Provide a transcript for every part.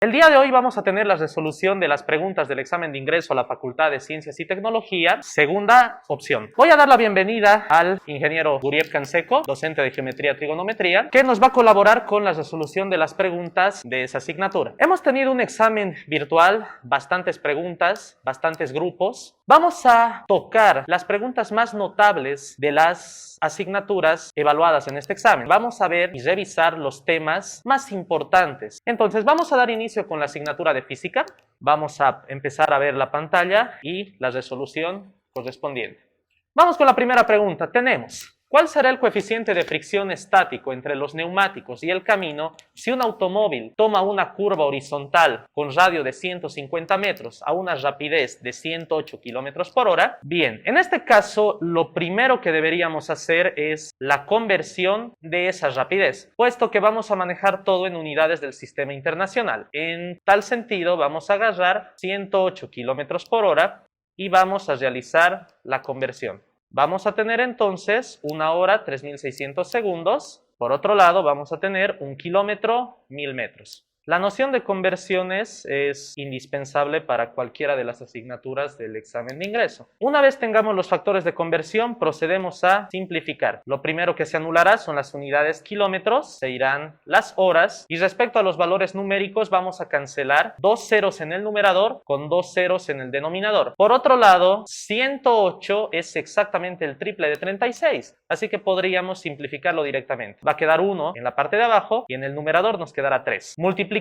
El día de hoy vamos a tener la resolución de las preguntas del examen de ingreso a la Facultad de Ciencias y Tecnología, segunda opción. Voy a dar la bienvenida al ingeniero Guriev Canseco, docente de Geometría y Trigonometría, que nos va a colaborar con la resolución de las preguntas de esa asignatura. Hemos tenido un examen virtual, bastantes preguntas, bastantes grupos. Vamos a tocar las preguntas más notables de las asignaturas evaluadas en este examen. Vamos a ver y revisar los temas más importantes. Entonces, vamos a dar inicio con la asignatura de física. Vamos a empezar a ver la pantalla y la resolución correspondiente. Vamos con la primera pregunta. Tenemos: ¿cuál será el coeficiente de fricción estático entre los neumáticos y el camino si un automóvil toma una curva horizontal con radio de 150 metros a una rapidez de 108 kilómetros por hora? Bien, en este caso lo primero que deberíamos hacer es la conversión de esa rapidez, puesto que vamos a manejar todo en unidades del sistema internacional. En tal sentido, vamos a agarrar 108 kilómetros por hora y vamos a realizar la conversión. Vamos a tener entonces 1 hora 3600 segundos. Por otro lado, vamos a tener 1 kilómetro 1000 metros. La noción de conversiones es indispensable para cualquiera de las asignaturas del examen de ingreso. Una vez tengamos los factores de conversión, procedemos a simplificar. Lo primero que se anulará son las unidades kilómetros, se irán las horas, y respecto a los valores numéricos vamos a cancelar 2 ceros en el numerador con 2 ceros en el denominador. Por otro lado, 108 es exactamente el triple de 36, así que podríamos simplificarlo directamente. Va a quedar 1 en la parte de abajo y en el numerador nos quedará 3. Multiplicando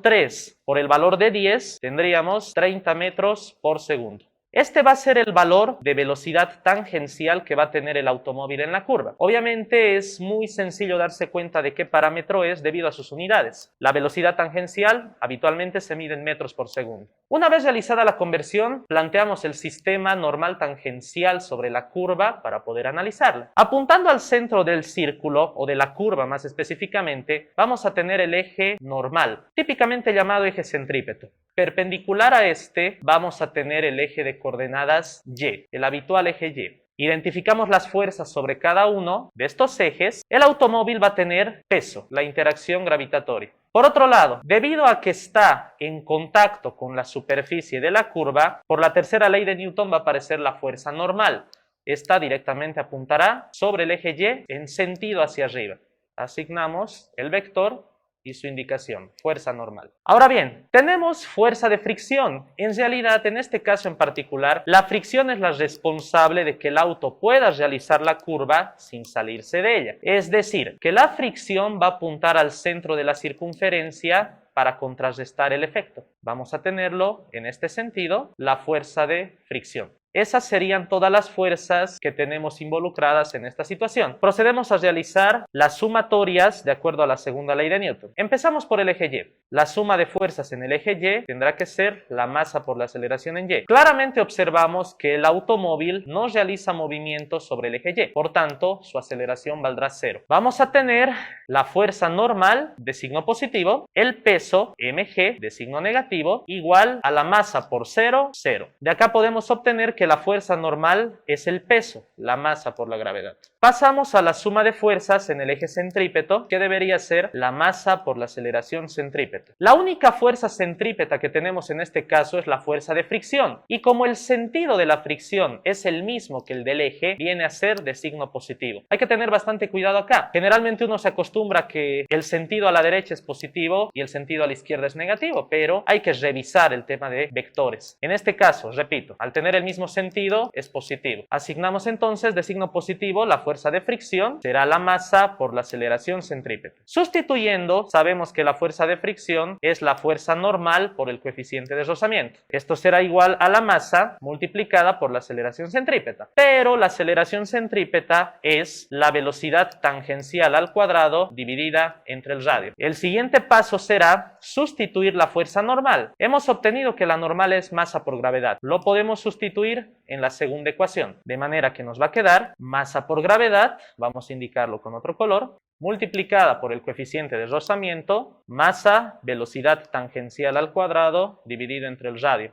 3 por el valor de 10, tendríamos 30 metros por segundo. Este va a ser el valor de velocidad tangencial que va a tener el automóvil en la curva. Obviamente es muy sencillo darse cuenta de qué parámetro es debido a sus unidades. La velocidad tangencial habitualmente se mide en metros por segundo. Una vez realizada la conversión, planteamos el sistema normal tangencial sobre la curva para poder analizarla. Apuntando al centro del círculo, o de la curva más específicamente, vamos a tener el eje normal, típicamente llamado eje centrípeto. Perpendicular a este vamos a tener el eje de coordenadas Y, el habitual eje Y. Identificamos las fuerzas sobre cada uno de estos ejes. El automóvil va a tener peso, la interacción gravitatoria. Por otro lado, debido a que está en contacto con la superficie de la curva, por la tercera ley de Newton va a aparecer la fuerza normal. Esta directamente apuntará sobre el eje Y en sentido hacia arriba. Asignamos el vector y su indicación, fuerza normal. Ahora bien, tenemos fuerza de fricción. En realidad, en este caso en particular, la fricción es la responsable de que el auto pueda realizar la curva sin salirse de ella. Es decir, que la fricción va a apuntar al centro de la circunferencia para contrarrestar el efecto. Vamos a tenerlo, en este sentido, la fuerza de fricción. Esas serían todas las fuerzas que tenemos involucradas en esta situación. Procedemos a realizar las sumatorias de acuerdo a la segunda ley de Newton. Empezamos por el eje Y. La suma de fuerzas en el eje Y tendrá que ser la masa por la aceleración en Y. Claramente observamos que el automóvil no realiza movimientos sobre el eje Y, por tanto su aceleración valdrá 0. Vamos a tener la fuerza normal de signo positivo, el peso mg de signo negativo, igual a la masa por 0, 0. De acá podemos obtener que la fuerza normal es el peso, la masa por la gravedad. Pasamos a la suma de fuerzas en el eje centrípeto, que debería ser la masa por la aceleración centrípeta. La única fuerza centrípeta que tenemos en este caso es la fuerza de fricción, y como el sentido de la fricción es el mismo que el del eje, viene a ser de signo positivo. Hay que tener bastante cuidado acá. Generalmente uno se acostumbra que el sentido a la derecha es positivo y el sentido a la izquierda es negativo, pero hay que revisar el tema de vectores. En este caso, repito, al tener el mismo sentido es positivo. Asignamos entonces de signo positivo la fuerza de fricción, será la masa por la aceleración centrípeta. Sustituyendo, sabemos que la fuerza de fricción es la fuerza normal por el coeficiente de rozamiento. Esto será igual a la masa multiplicada por la aceleración centrípeta. Pero la aceleración centrípeta es la velocidad tangencial al cuadrado dividida entre el radio. El siguiente paso será sustituir la fuerza normal. Hemos obtenido que la normal es masa por gravedad. Lo podemos sustituir en la segunda ecuación, de manera que nos va a quedar masa por gravedad, vamos a indicarlo con otro color, multiplicada por el coeficiente de rozamiento, masa, velocidad tangencial al cuadrado, dividido entre el radio.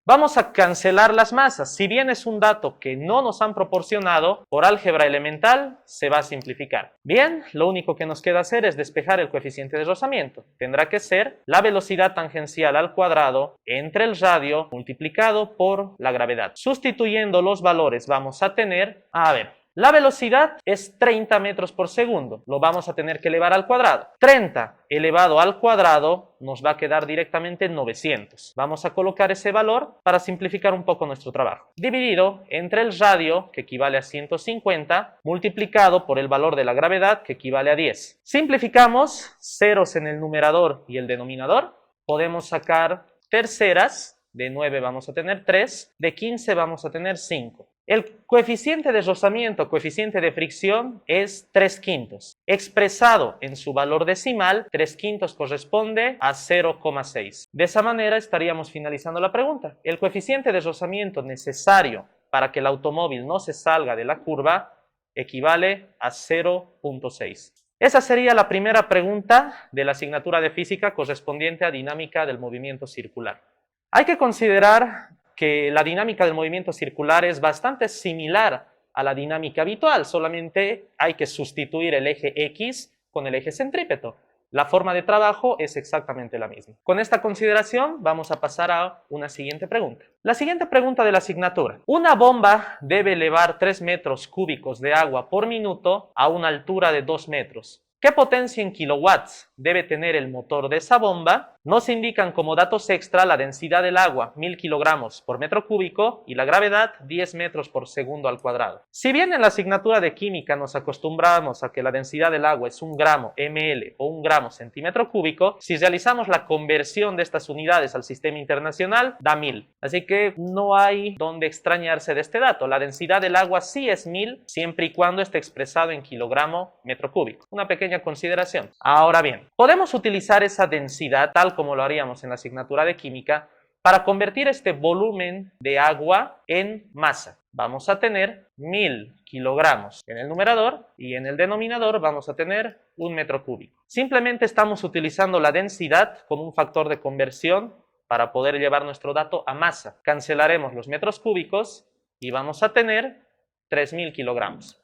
Vamos a cancelar las masas. Si bien es un dato que no nos han proporcionado, por álgebra elemental se va a simplificar. Bien, lo único que nos queda hacer es despejar el coeficiente de rozamiento. Tendrá que ser la velocidad tangencial al cuadrado entre el radio multiplicado por la gravedad. Sustituyendo los valores vamos a tener, la velocidad es 30 metros por segundo, lo vamos a tener que elevar al cuadrado. 30 elevado al cuadrado nos va a quedar directamente 900. Vamos a colocar ese valor para simplificar un poco nuestro trabajo. Dividido entre el radio, que equivale a 150, multiplicado por el valor de la gravedad, que equivale a 10. Simplificamos, ceros en el numerador y el denominador. Podemos sacar terceras, de 9 vamos a tener 3, de 15 vamos a tener 5. El coeficiente de rozamiento, coeficiente de fricción, es 3/5. Expresado en su valor decimal, 3/5 corresponde a 0,6. De esa manera estaríamos finalizando la pregunta. El coeficiente de rozamiento necesario para que el automóvil no se salga de la curva equivale a 0,6. Esa sería la primera pregunta de la asignatura de física correspondiente a dinámica del movimiento circular. Hay que considerar que la dinámica del movimiento circular es bastante similar a la dinámica habitual, solamente hay que sustituir el eje X con el eje centrípeto. La forma de trabajo es exactamente la misma. Con esta consideración vamos a pasar a una siguiente pregunta. La siguiente pregunta de la asignatura. Una bomba debe elevar 3 metros cúbicos de agua por minuto a una altura de 2 metros. ¿Qué potencia en kilowatts debe tener el motor de esa bomba? Nos indican como datos extra la densidad del agua, 1000 kilogramos por metro cúbico, y la gravedad, 10 metros por segundo al cuadrado. Si bien en la asignatura de química nos acostumbramos a que la densidad del agua es 1 gramo ml o 1 gramo centímetro cúbico, si realizamos la conversión de estas unidades al sistema internacional, da 1000. Así que no hay donde extrañarse de este dato. La densidad del agua sí es 1000, siempre y cuando esté expresado en kilogramo metro cúbico. Una pequeña consideración. Ahora bien, podemos utilizar esa densidad tal como lo haríamos en la asignatura de química para convertir este volumen de agua en masa. Vamos a tener 1000 kilogramos en el numerador y en el denominador vamos a tener 1 metro cúbico. Simplemente estamos utilizando la densidad como un factor de conversión para poder llevar nuestro dato a masa. Cancelaremos los metros cúbicos y vamos a tener 3000 kilogramos.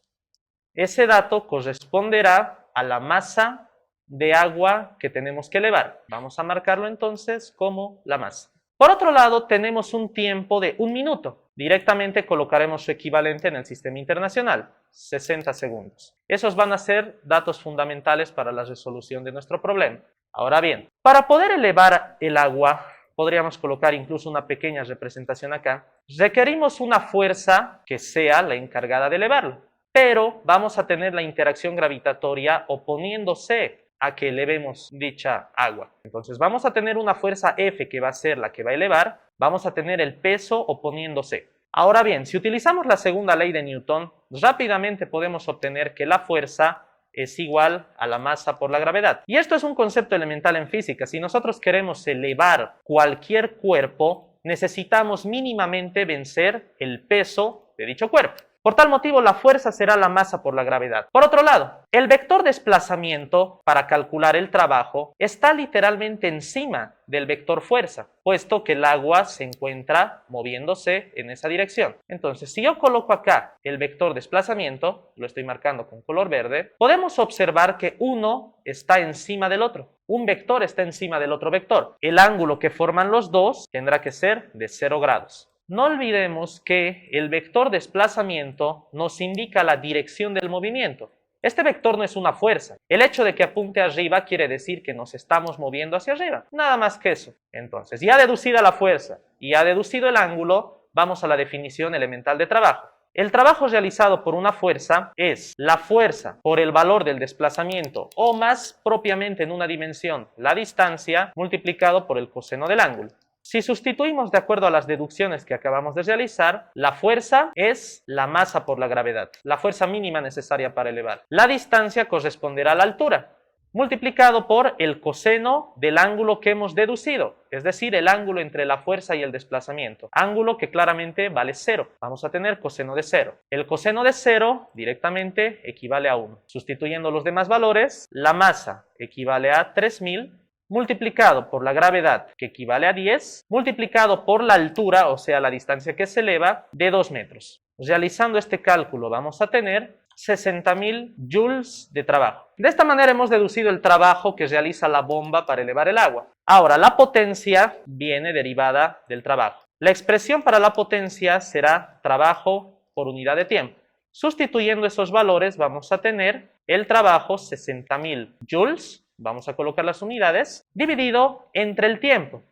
Ese dato corresponderá a la masa de agua que tenemos que elevar. Vamos a marcarlo entonces como la masa. Por otro lado, tenemos un tiempo de 1 minuto. Directamente colocaremos su equivalente en el sistema internacional, 60 segundos. Esos van a ser datos fundamentales para la resolución de nuestro problema. Ahora bien, para poder elevar el agua, podríamos colocar incluso una pequeña representación acá, requerimos una fuerza que sea la encargada de elevarlo. Pero vamos a tener la interacción gravitatoria oponiéndose a que elevemos dicha agua. Entonces vamos a tener una fuerza F que va a ser la que va a elevar, vamos a tener el peso oponiéndose. Ahora bien, si utilizamos la segunda ley de Newton, rápidamente podemos obtener que la fuerza es igual a la masa por la gravedad. Y esto es un concepto elemental en física. Si nosotros queremos elevar cualquier cuerpo, necesitamos mínimamente vencer el peso de dicho cuerpo. Por tal motivo, la fuerza será la masa por la gravedad. Por otro lado, el vector desplazamiento para calcular el trabajo está literalmente encima del vector fuerza, puesto que el agua se encuentra moviéndose en esa dirección. Entonces, si yo coloco acá el vector desplazamiento, lo estoy marcando con color verde, podemos observar que uno está encima del otro. Un vector está encima del otro vector. El ángulo que forman los dos tendrá que ser de 0 grados. No olvidemos que el vector desplazamiento nos indica la dirección del movimiento. Este vector no es una fuerza. El hecho de que apunte arriba quiere decir que nos estamos moviendo hacia arriba. Nada más que eso. Entonces, ya deducida la fuerza y ya deducido el ángulo, vamos a la definición elemental de trabajo. El trabajo realizado por una fuerza es la fuerza por el valor del desplazamiento o más propiamente en una dimensión, la distancia, multiplicado por el coseno del ángulo. Si sustituimos de acuerdo a las deducciones que acabamos de realizar, la fuerza es la masa por la gravedad, la fuerza mínima necesaria para elevar. La distancia corresponderá a la altura, multiplicado por el coseno del ángulo que hemos deducido, es decir, el ángulo entre la fuerza y el desplazamiento, ángulo que claramente vale 0. Vamos a tener coseno de 0. El coseno de 0 directamente equivale a 1. Sustituyendo los demás valores, la masa equivale a 3000 multiplicado por la gravedad, que equivale a 10, multiplicado por la altura, o sea, la distancia que se eleva, de 2 metros. Realizando este cálculo vamos a tener 60.000 joules de trabajo. De esta manera hemos deducido el trabajo que realiza la bomba para elevar el agua. Ahora, la potencia viene derivada del trabajo. La expresión para la potencia será trabajo por unidad de tiempo. Sustituyendo esos valores vamos a tener el trabajo 60.000 joules, vamos a colocar las unidades, dividido entre el tiempo,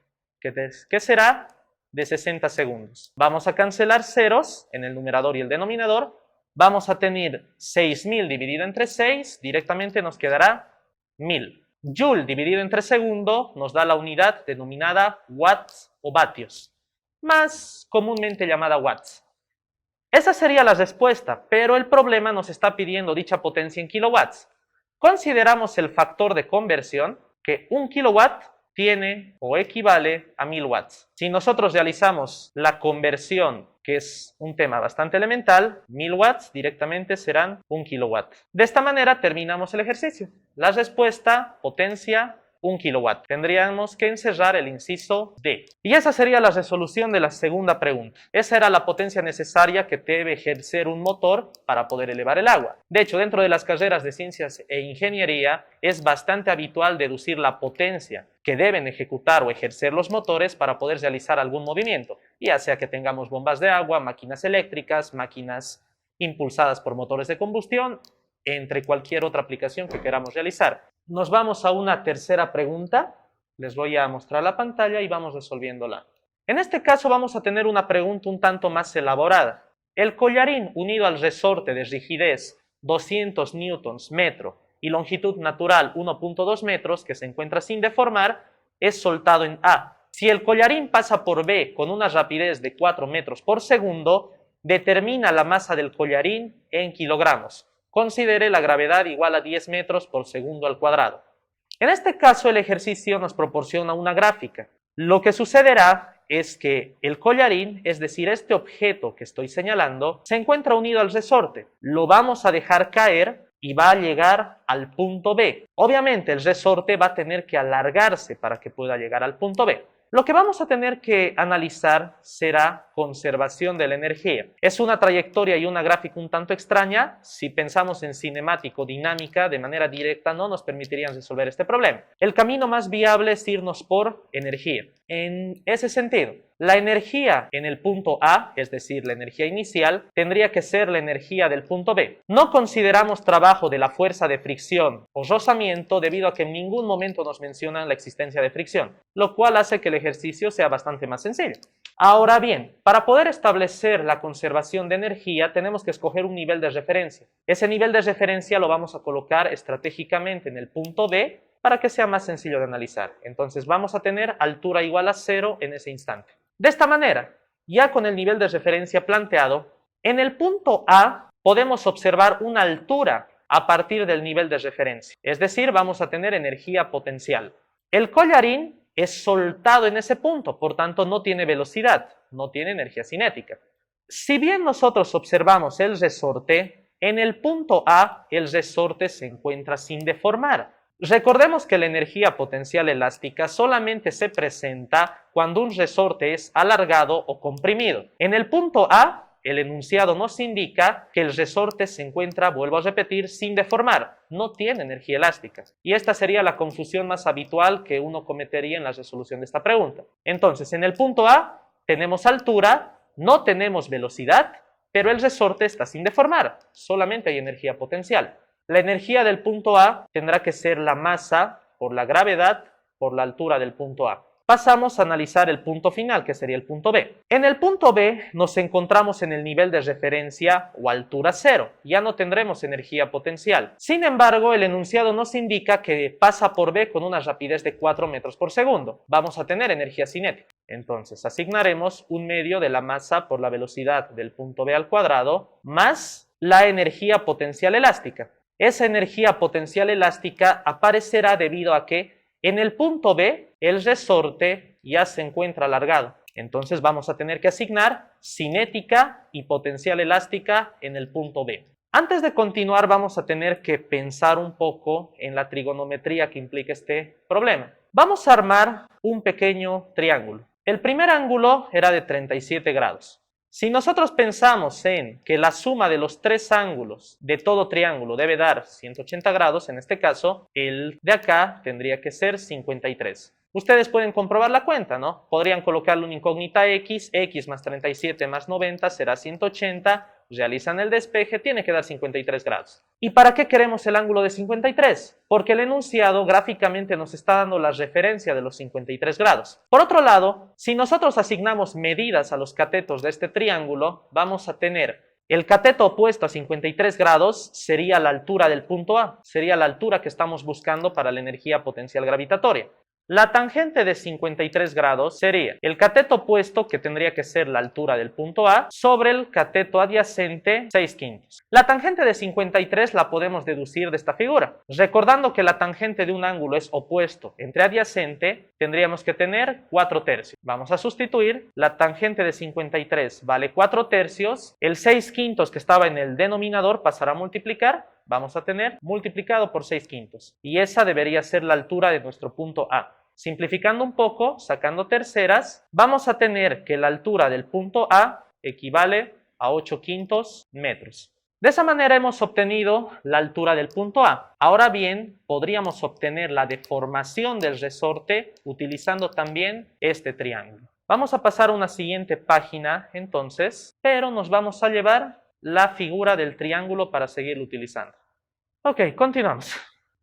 que será de 60 segundos. Vamos a cancelar ceros en el numerador y el denominador. Vamos a tener 6.000 dividido entre 6, directamente nos quedará 1.000. Joule dividido entre segundo nos da la unidad denominada watts o vatios, más comúnmente llamada watts. Esa sería la respuesta, pero el problema nos está pidiendo dicha potencia en kilowatts. Consideramos el factor de conversión, que 1 kilowatt tiene o equivale a 1000 watts. Si nosotros realizamos la conversión, que es un tema bastante elemental, 1000 watts directamente serán 1 kilowatt. De esta manera terminamos el ejercicio. La respuesta, potencia, 1 kilowatt. Tendríamos que encerrar el inciso D. Y esa sería la resolución de la segunda pregunta. Esa era la potencia necesaria que debe ejercer un motor para poder elevar el agua. De hecho, dentro de las carreras de ciencias e ingeniería es bastante habitual deducir la potencia que deben ejecutar o ejercer los motores para poder realizar algún movimiento, ya sea que tengamos bombas de agua, máquinas eléctricas, máquinas impulsadas por motores de combustión, entre cualquier otra aplicación que queramos realizar. Nos vamos a una tercera pregunta. Les voy a mostrar la pantalla y vamos resolviéndola. En este caso vamos a tener una pregunta un tanto más elaborada. El collarín unido al resorte de rigidez 200 newtons metro y longitud natural 1.2 metros que se encuentra sin deformar es soltado en A. Si el collarín pasa por B con una rapidez de 4 metros por segundo, determina la masa del collarín en kilogramos. Considere la gravedad igual a 10 metros por segundo al cuadrado. En este caso el ejercicio nos proporciona una gráfica. Lo que sucederá es que el collarín, es decir, este objeto que estoy señalando, se encuentra unido al resorte. Lo vamos a dejar caer y va a llegar al punto B. Obviamente el resorte va a tener que alargarse para que pueda llegar al punto B. Lo que vamos a tener que analizar será conservación de la energía. Es una trayectoria y una gráfica un tanto extraña. Si pensamos en cinemático, dinámica, de manera directa no nos permitirían resolver este problema. El camino más viable es irnos por energía. En ese sentido, la energía en el punto A, es decir, la energía inicial, tendría que ser la energía del punto B. No consideramos trabajo de la fuerza de fricción o rozamiento debido a que en ningún momento nos mencionan la existencia de fricción, lo cual hace que el ejercicio sea bastante más sencillo. Ahora bien, para poder establecer la conservación de energía tenemos que escoger un nivel de referencia. Ese nivel de referencia lo vamos a colocar estratégicamente en el punto B para que sea más sencillo de analizar. Entonces vamos a tener altura igual a 0 en ese instante. De esta manera, ya con el nivel de referencia planteado, en el punto A podemos observar una altura a partir del nivel de referencia. Es decir, vamos a tener energía potencial. El collarín es soltado en ese punto, por tanto no tiene velocidad, no tiene energía cinética. Si bien nosotros observamos el resorte, en el punto A el resorte se encuentra sin deformar. Recordemos que la energía potencial elástica solamente se presenta cuando un resorte es alargado o comprimido. En el punto A, el enunciado nos indica que el resorte se encuentra, vuelvo a repetir, sin deformar, no tiene energía elástica. Y esta sería la confusión más habitual que uno cometería en la resolución de esta pregunta. Entonces, en el punto A tenemos altura, no tenemos velocidad, pero el resorte está sin deformar, solamente hay energía potencial. La energía del punto A tendrá que ser la masa por la gravedad por la altura del punto A. Pasamos a analizar el punto final, que sería el punto B. En el punto B nos encontramos en el nivel de referencia o altura 0. Ya no tendremos energía potencial. Sin embargo, el enunciado nos indica que pasa por B con una rapidez de 4 metros por segundo. Vamos a tener energía cinética. Entonces, asignaremos un medio de la masa por la velocidad del punto B al cuadrado más la energía potencial elástica. Esa energía potencial elástica aparecerá debido a que en el punto B el resorte ya se encuentra alargado. Entonces vamos a tener que asignar cinética y potencial elástica en el punto B. Antes de continuar vamos a tener que pensar un poco en la trigonometría que implica este problema. Vamos a armar un pequeño triángulo. El primer ángulo era de 37 grados. Si nosotros pensamos en que la suma de los tres ángulos de todo triángulo debe dar 180 grados, en este caso, el de acá tendría que ser 53. Ustedes pueden comprobar la cuenta, ¿no? Podrían colocarle una incógnita x más 37 más 90 será 180, realizan el despeje, tiene que dar 53 grados. ¿Y para qué queremos el ángulo de 53? Porque el enunciado gráficamente nos está dando la referencia de los 53 grados. Por otro lado, si nosotros asignamos medidas a los catetos de este triángulo, vamos a tener el cateto opuesto a 53 grados sería la altura del punto A, sería la altura que estamos buscando para la energía potencial gravitatoria. La tangente de 53 grados sería el cateto opuesto, que tendría que ser la altura del punto A, sobre el cateto adyacente 6/5. La tangente de 53 la podemos deducir de esta figura. Recordando que la tangente de un ángulo es opuesto entre adyacente, tendríamos que tener 4/3. Vamos a sustituir, la tangente de 53 vale 4/3, el 6/5 que estaba en el denominador pasará a multiplicar, vamos a tener multiplicado por 6/5. Y esa debería ser la altura de nuestro punto A. Simplificando un poco, sacando terceras, vamos a tener que la altura del punto A equivale a 8/5 metros. De esa manera hemos obtenido la altura del punto A. Ahora bien, podríamos obtener la deformación del resorte utilizando también este triángulo. Vamos a pasar a una siguiente página entonces, pero nos vamos a llevar la figura del triángulo para seguirlo utilizando. Ok, continuamos.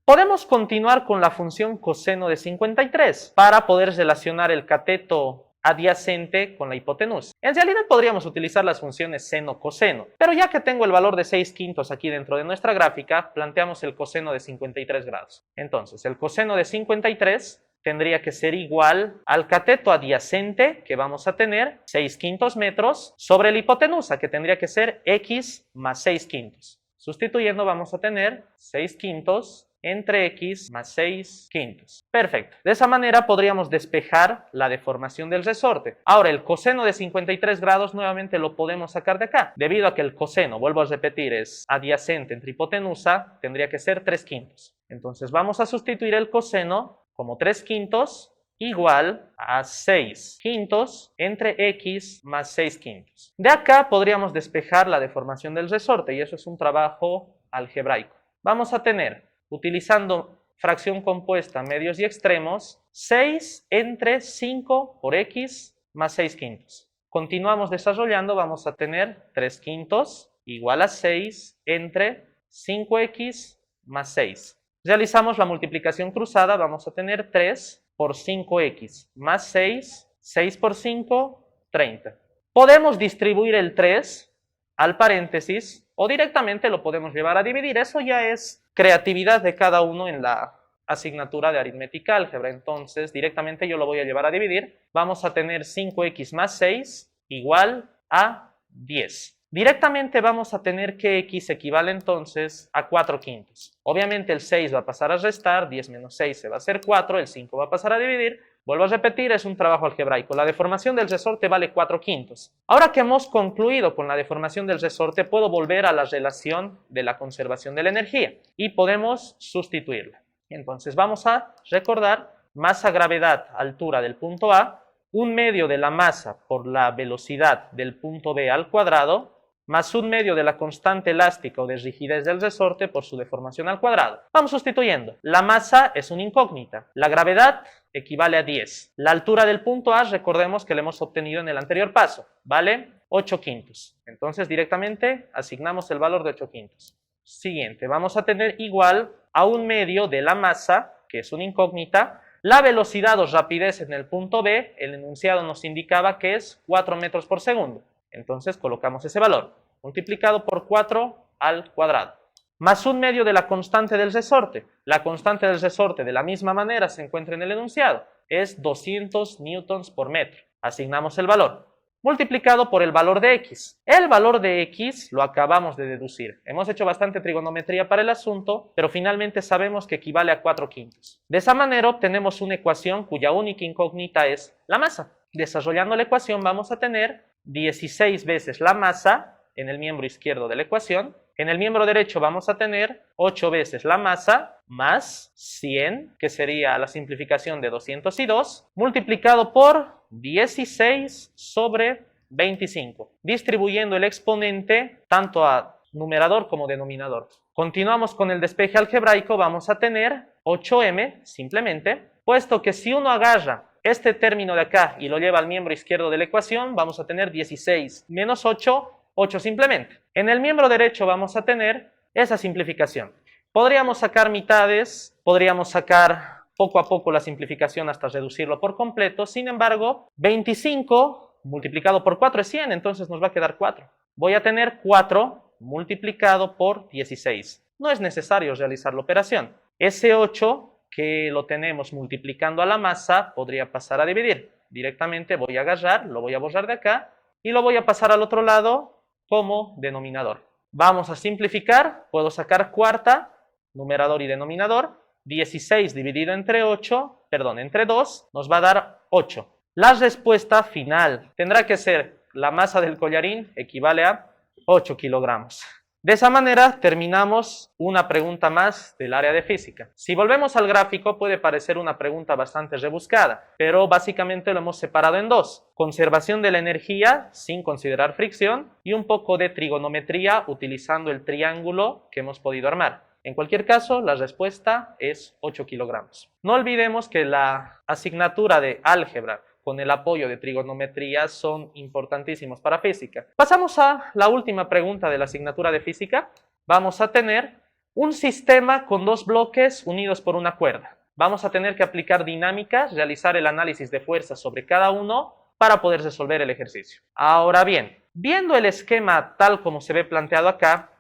Podemos continuar con la función coseno de 53 para poder relacionar el cateto adyacente con la hipotenusa. En realidad podríamos utilizar las funciones seno-coseno, pero ya que tengo el valor de 6/5 aquí dentro de nuestra gráfica, planteamos el coseno de 53 grados. Entonces, el coseno de 53 tendría que ser igual al cateto adyacente que vamos a tener, 6/5 metros, sobre la hipotenusa, que tendría que ser x más 6/5. Sustituyendo vamos a tener 6/5 entre x más 6/5. Perfecto. De esa manera podríamos despejar la deformación del resorte. Ahora, el coseno de 53 grados nuevamente lo podemos sacar de acá. Debido a que el coseno, vuelvo a repetir, es adyacente entre hipotenusa, tendría que ser 3/5. Entonces vamos a sustituir el coseno como 3/5 igual a 6/5 entre x más 6/5. De acá podríamos despejar la deformación del resorte y eso es un trabajo algebraico. Vamos a tener, utilizando fracción compuesta, medios y extremos, 6 entre 5 por x más 6/5. Continuamos desarrollando, vamos a tener 3/5 igual a 6 entre 5x más 6. Realizamos la multiplicación cruzada, vamos a tener 3 por 5x más 6, 6 por 5, 30. Podemos distribuir el 3 al paréntesis o directamente lo podemos llevar a dividir. Eso ya es creatividad de cada uno en la asignatura de aritmética álgebra. Entonces, directamente yo lo voy a llevar a dividir. Vamos a tener 5x más 6 igual a 10. Directamente vamos a tener que x equivale entonces a 4/5. Obviamente el 6 va a pasar a restar, 10 menos 6 se va a hacer 4, el 5 va a pasar a dividir. Vuelvo a repetir, es un trabajo algebraico. La deformación del resorte vale 4/5. Ahora que hemos concluido con la deformación del resorte, puedo volver a la relación de la conservación de la energía y podemos sustituirla. Entonces vamos a recordar masa, gravedad, altura del punto A, 1/2 de la masa por la velocidad del punto B al cuadrado, más 1/2 de la constante elástica o de rigidez del resorte por su deformación al cuadrado. Vamos sustituyendo. La masa es una incógnita. La gravedad equivale a 10. La altura del punto A, recordemos que la hemos obtenido en el anterior paso, vale 8/5. Entonces directamente asignamos el valor de 8/5. Siguiente, vamos a tener igual a 1/2 de la masa, que es una incógnita. La velocidad o rapidez en el punto B, el enunciado nos indicaba que es 4 metros por segundo. Entonces colocamos ese valor, multiplicado por 4 al cuadrado. Más 1/2 de la constante del resorte. La constante del resorte de la misma manera se encuentra en el enunciado. Es 200 newtons por metro. Asignamos el valor. Multiplicado por el valor de x. El valor de x lo acabamos de deducir. Hemos hecho bastante trigonometría para el asunto, pero finalmente sabemos que equivale a 4/5. De esa manera obtenemos una ecuación cuya única incógnita es la masa. Desarrollando la ecuación vamos a tener 16 veces la masa en el miembro izquierdo de la ecuación, En el miembro derecho vamos a tener 8 veces la masa más 100, que sería la simplificación de 202, multiplicado por 16 sobre 25, distribuyendo el exponente tanto a numerador como denominador. Continuamos con el despeje algebraico, vamos a tener 8m simplemente, puesto que si uno agarra este término de acá y lo lleva al miembro izquierdo de la ecuación, vamos a tener 16 menos 8, 8 simplemente. En el miembro derecho vamos a tener esa simplificación. Podríamos sacar mitades, podríamos sacar poco a poco la simplificación hasta reducirlo por completo. Sin embargo, 25 multiplicado por 4 es 100, entonces nos va a quedar 4. Voy a tener 4 multiplicado por 16. No es necesario realizar la operación. Ese 8 que lo tenemos multiplicando a la masa podría pasar a dividir. Directamente voy a agarrar, lo voy a borrar de acá y lo voy a pasar al otro lado como denominador. Vamos a simplificar, puedo sacar cuarta, numerador y denominador. 16 dividido entre 2 nos va a dar 8. La respuesta final tendrá que ser la masa del collarín equivale a 8 kilogramos. De esa manera terminamos una pregunta más del área de física. Si volvemos al gráfico puede parecer una pregunta bastante rebuscada, pero básicamente lo hemos separado en dos. Conservación de la energía sin considerar fricción y un poco de trigonometría utilizando el triángulo que hemos podido armar. En cualquier caso, la respuesta es 8 kilogramos. No olvidemos que la asignatura de álgebra con el apoyo de trigonometría son importantísimos para física. Pasamos a la última pregunta de la asignatura de física. Vamos a tener un sistema con dos bloques unidos por una cuerda. Vamos a tener que aplicar dinámicas, realizar el análisis de fuerzas sobre cada uno para poder resolver el ejercicio. Ahora bien, viendo el esquema tal como se ve planteado acá,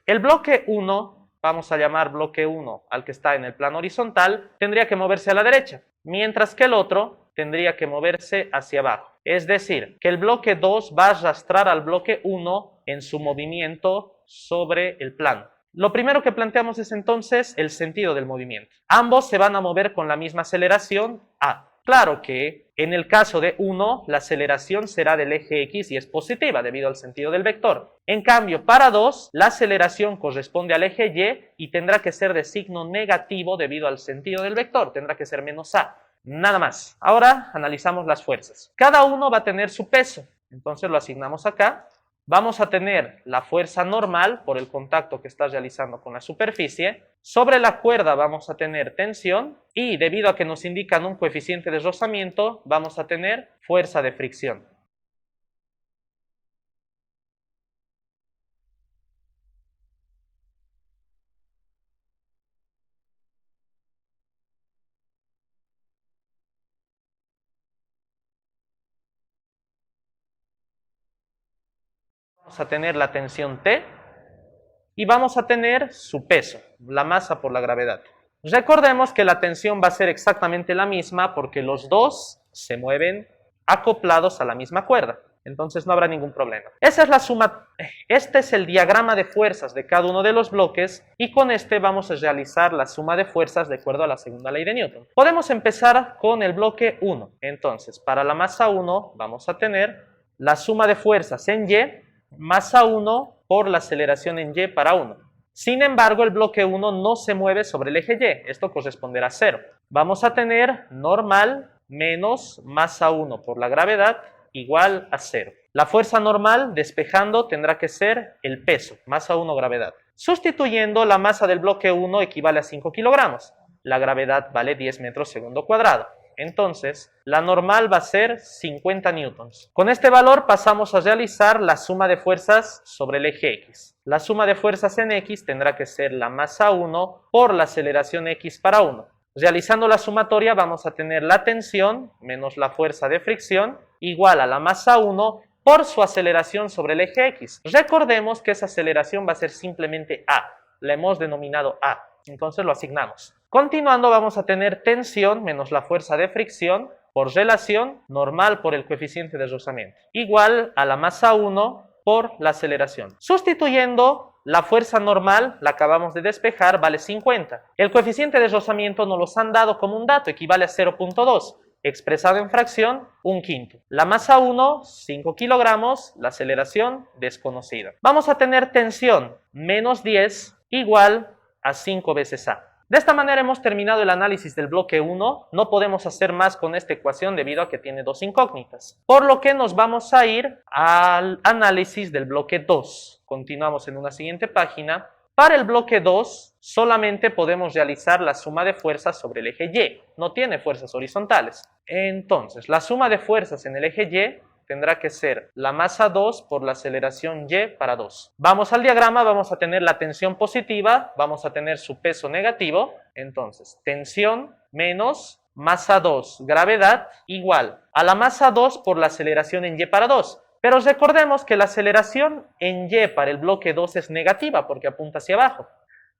el bloque 1, vamos a llamar bloque 1 al que está en el plano horizontal, tendría que moverse a la derecha, mientras que el otro tendría que moverse hacia abajo. Es decir, que el bloque 2 va a arrastrar al bloque 1 en su movimiento sobre el plano. Lo primero que planteamos es entonces el sentido del movimiento. Ambos se van a mover con la misma aceleración A. Claro que en el caso de 1, la aceleración será del eje X y es positiva debido al sentido del vector. En cambio, para 2, la aceleración corresponde al eje Y y tendrá que ser de signo negativo debido al sentido del vector. Tendrá que ser menos A. Nada más. Ahora analizamos las fuerzas. Cada uno va a tener su peso. Entonces lo asignamos acá. Vamos a tener la fuerza normal por el contacto que está realizando con la superficie. Sobre la cuerda vamos a tener tensión y debido a que nos indican un coeficiente de rozamiento, vamos a tener fuerza de fricción. Vamos a tener la tensión T y vamos a tener su peso, la masa por la gravedad. Recordemos que la tensión va a ser exactamente la misma porque los dos se mueven acoplados a la misma cuerda. Entonces no habrá ningún problema. Esa es la suma. Este es el diagrama de fuerzas de cada uno de los bloques y con este vamos a realizar la suma de fuerzas de acuerdo a la segunda ley de Newton. Podemos empezar con el bloque 1. Entonces, para la masa 1 vamos a tener la suma de fuerzas en Y masa 1 por la aceleración en Y para 1. Sin embargo, el bloque 1 no se mueve sobre el eje Y. Esto corresponderá a 0. Vamos a tener normal menos masa 1 por la gravedad igual a 0. La fuerza normal despejando tendrá que ser el peso, masa 1 gravedad. Sustituyendo, la masa del bloque 1 equivale a 5 kilogramos. La gravedad vale 10 metros segundo cuadrado. Entonces, la normal va a ser 50 newtons. Con este valor pasamos a realizar la suma de fuerzas sobre el eje X. La suma de fuerzas en X tendrá que ser la masa 1 por la aceleración X para 1. Realizando la sumatoria vamos a tener la tensión menos la fuerza de fricción igual a la masa 1 por su aceleración sobre el eje X. Recordemos que esa aceleración va a ser simplemente A. La hemos denominado A. Entonces lo asignamos. Continuando vamos a tener tensión menos la fuerza de fricción por relación normal por el coeficiente de rozamiento igual a la masa 1 por la aceleración. Sustituyendo, la fuerza normal, la acabamos de despejar, vale 50. El coeficiente de rozamiento nos los han dado como un dato, equivale a 0.2. expresado en fracción, 1/5. La masa 1, 5 kilogramos, la aceleración desconocida. Vamos a tener tensión menos 10 igual a 5 veces A. De esta manera hemos terminado el análisis del bloque 1, no podemos hacer más con esta ecuación debido a que tiene dos incógnitas, por lo que nos vamos a ir al análisis del bloque 2. Continuamos en una siguiente página. Para el bloque 2 solamente podemos realizar la suma de fuerzas sobre el eje Y, no tiene fuerzas horizontales. Entonces, la suma de fuerzas en el eje Y tendrá que ser la masa 2 por la aceleración Y para 2. Vamos al diagrama, vamos a tener la tensión positiva, vamos a tener su peso negativo. Entonces, tensión menos masa 2, gravedad, igual a la masa 2 por la aceleración en Y para 2. Pero recordemos que la aceleración en Y para el bloque 2 es negativa porque apunta hacia abajo.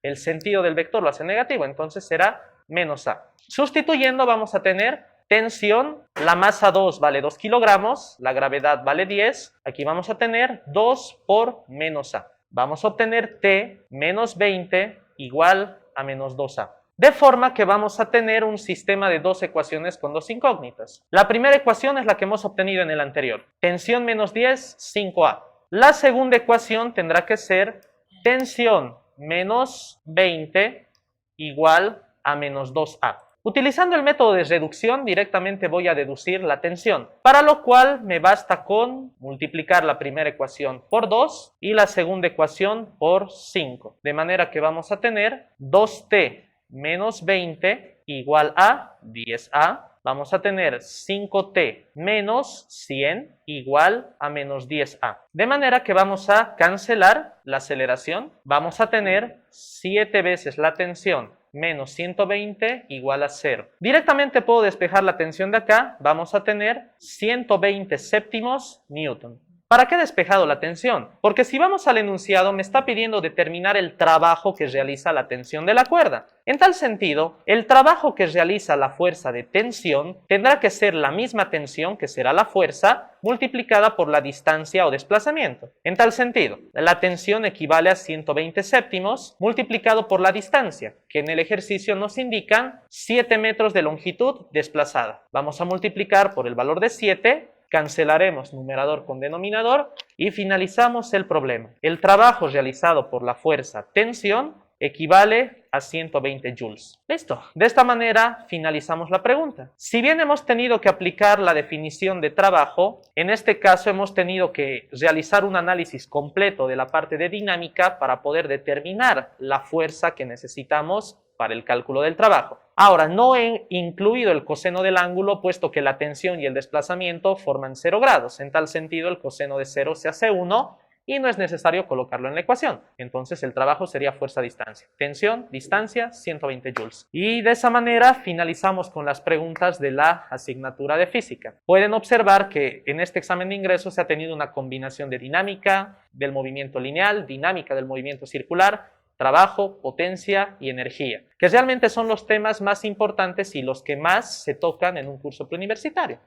El sentido del vector lo hace negativo, entonces será menos A. Sustituyendo vamos a tener tensión, la masa 2 vale 2 kilogramos, la gravedad vale 10, aquí vamos a tener 2 por menos A. Vamos a obtener T menos 20 igual a menos 2A. De forma que vamos a tener un sistema de dos ecuaciones con dos incógnitas. La primera ecuación es la que hemos obtenido en el anterior. Tensión menos 10, 5A. La segunda ecuación tendrá que ser tensión menos 20 igual a menos 2A. Utilizando el método de reducción, directamente voy a deducir la tensión, para lo cual me basta con multiplicar la primera ecuación por 2 y la segunda ecuación por 5. De manera que vamos a tener 2t menos 20 igual a 10a. Vamos a tener 5t menos 100 igual a menos 10a. De manera que vamos a cancelar la aceleración. Vamos a tener 7 veces la tensión menos 120 igual a 0. Directamente puedo despejar la tensión de acá. Vamos a tener 120 séptimos newton. ¿Para qué he despejado la tensión? Porque si vamos al enunciado me está pidiendo determinar el trabajo que realiza la tensión de la cuerda. En tal sentido, el trabajo que realiza la fuerza de tensión tendrá que ser la misma tensión que será la fuerza multiplicada por la distancia o desplazamiento. En tal sentido, la tensión equivale a 120 séptimos multiplicado por la distancia, que en el ejercicio nos indican 7 metros de longitud desplazada. Vamos a multiplicar por el valor de 7. Cancelaremos numerador con denominador y finalizamos el problema. El trabajo realizado por la fuerza tensión equivale a 120 joules. Listo. De esta manera finalizamos la pregunta. Si bien hemos tenido que aplicar la definición de trabajo, en este caso hemos tenido que realizar un análisis completo de la parte de dinámica para poder determinar la fuerza que necesitamos para el cálculo del trabajo. Ahora, no he incluido el coseno del ángulo, puesto que la tensión y el desplazamiento forman 0 grados. En tal sentido, el coseno de 0 se hace 1 y no es necesario colocarlo en la ecuación. Entonces, el trabajo sería fuerza-distancia. Tensión, distancia, 120 joules. Y de esa manera finalizamos con las preguntas de la asignatura de física. Pueden observar que en este examen de ingreso se ha tenido una combinación de dinámica del movimiento lineal, dinámica del movimiento circular, trabajo, potencia y energía, que realmente son los temas más importantes y los que más se tocan en un curso preuniversitario.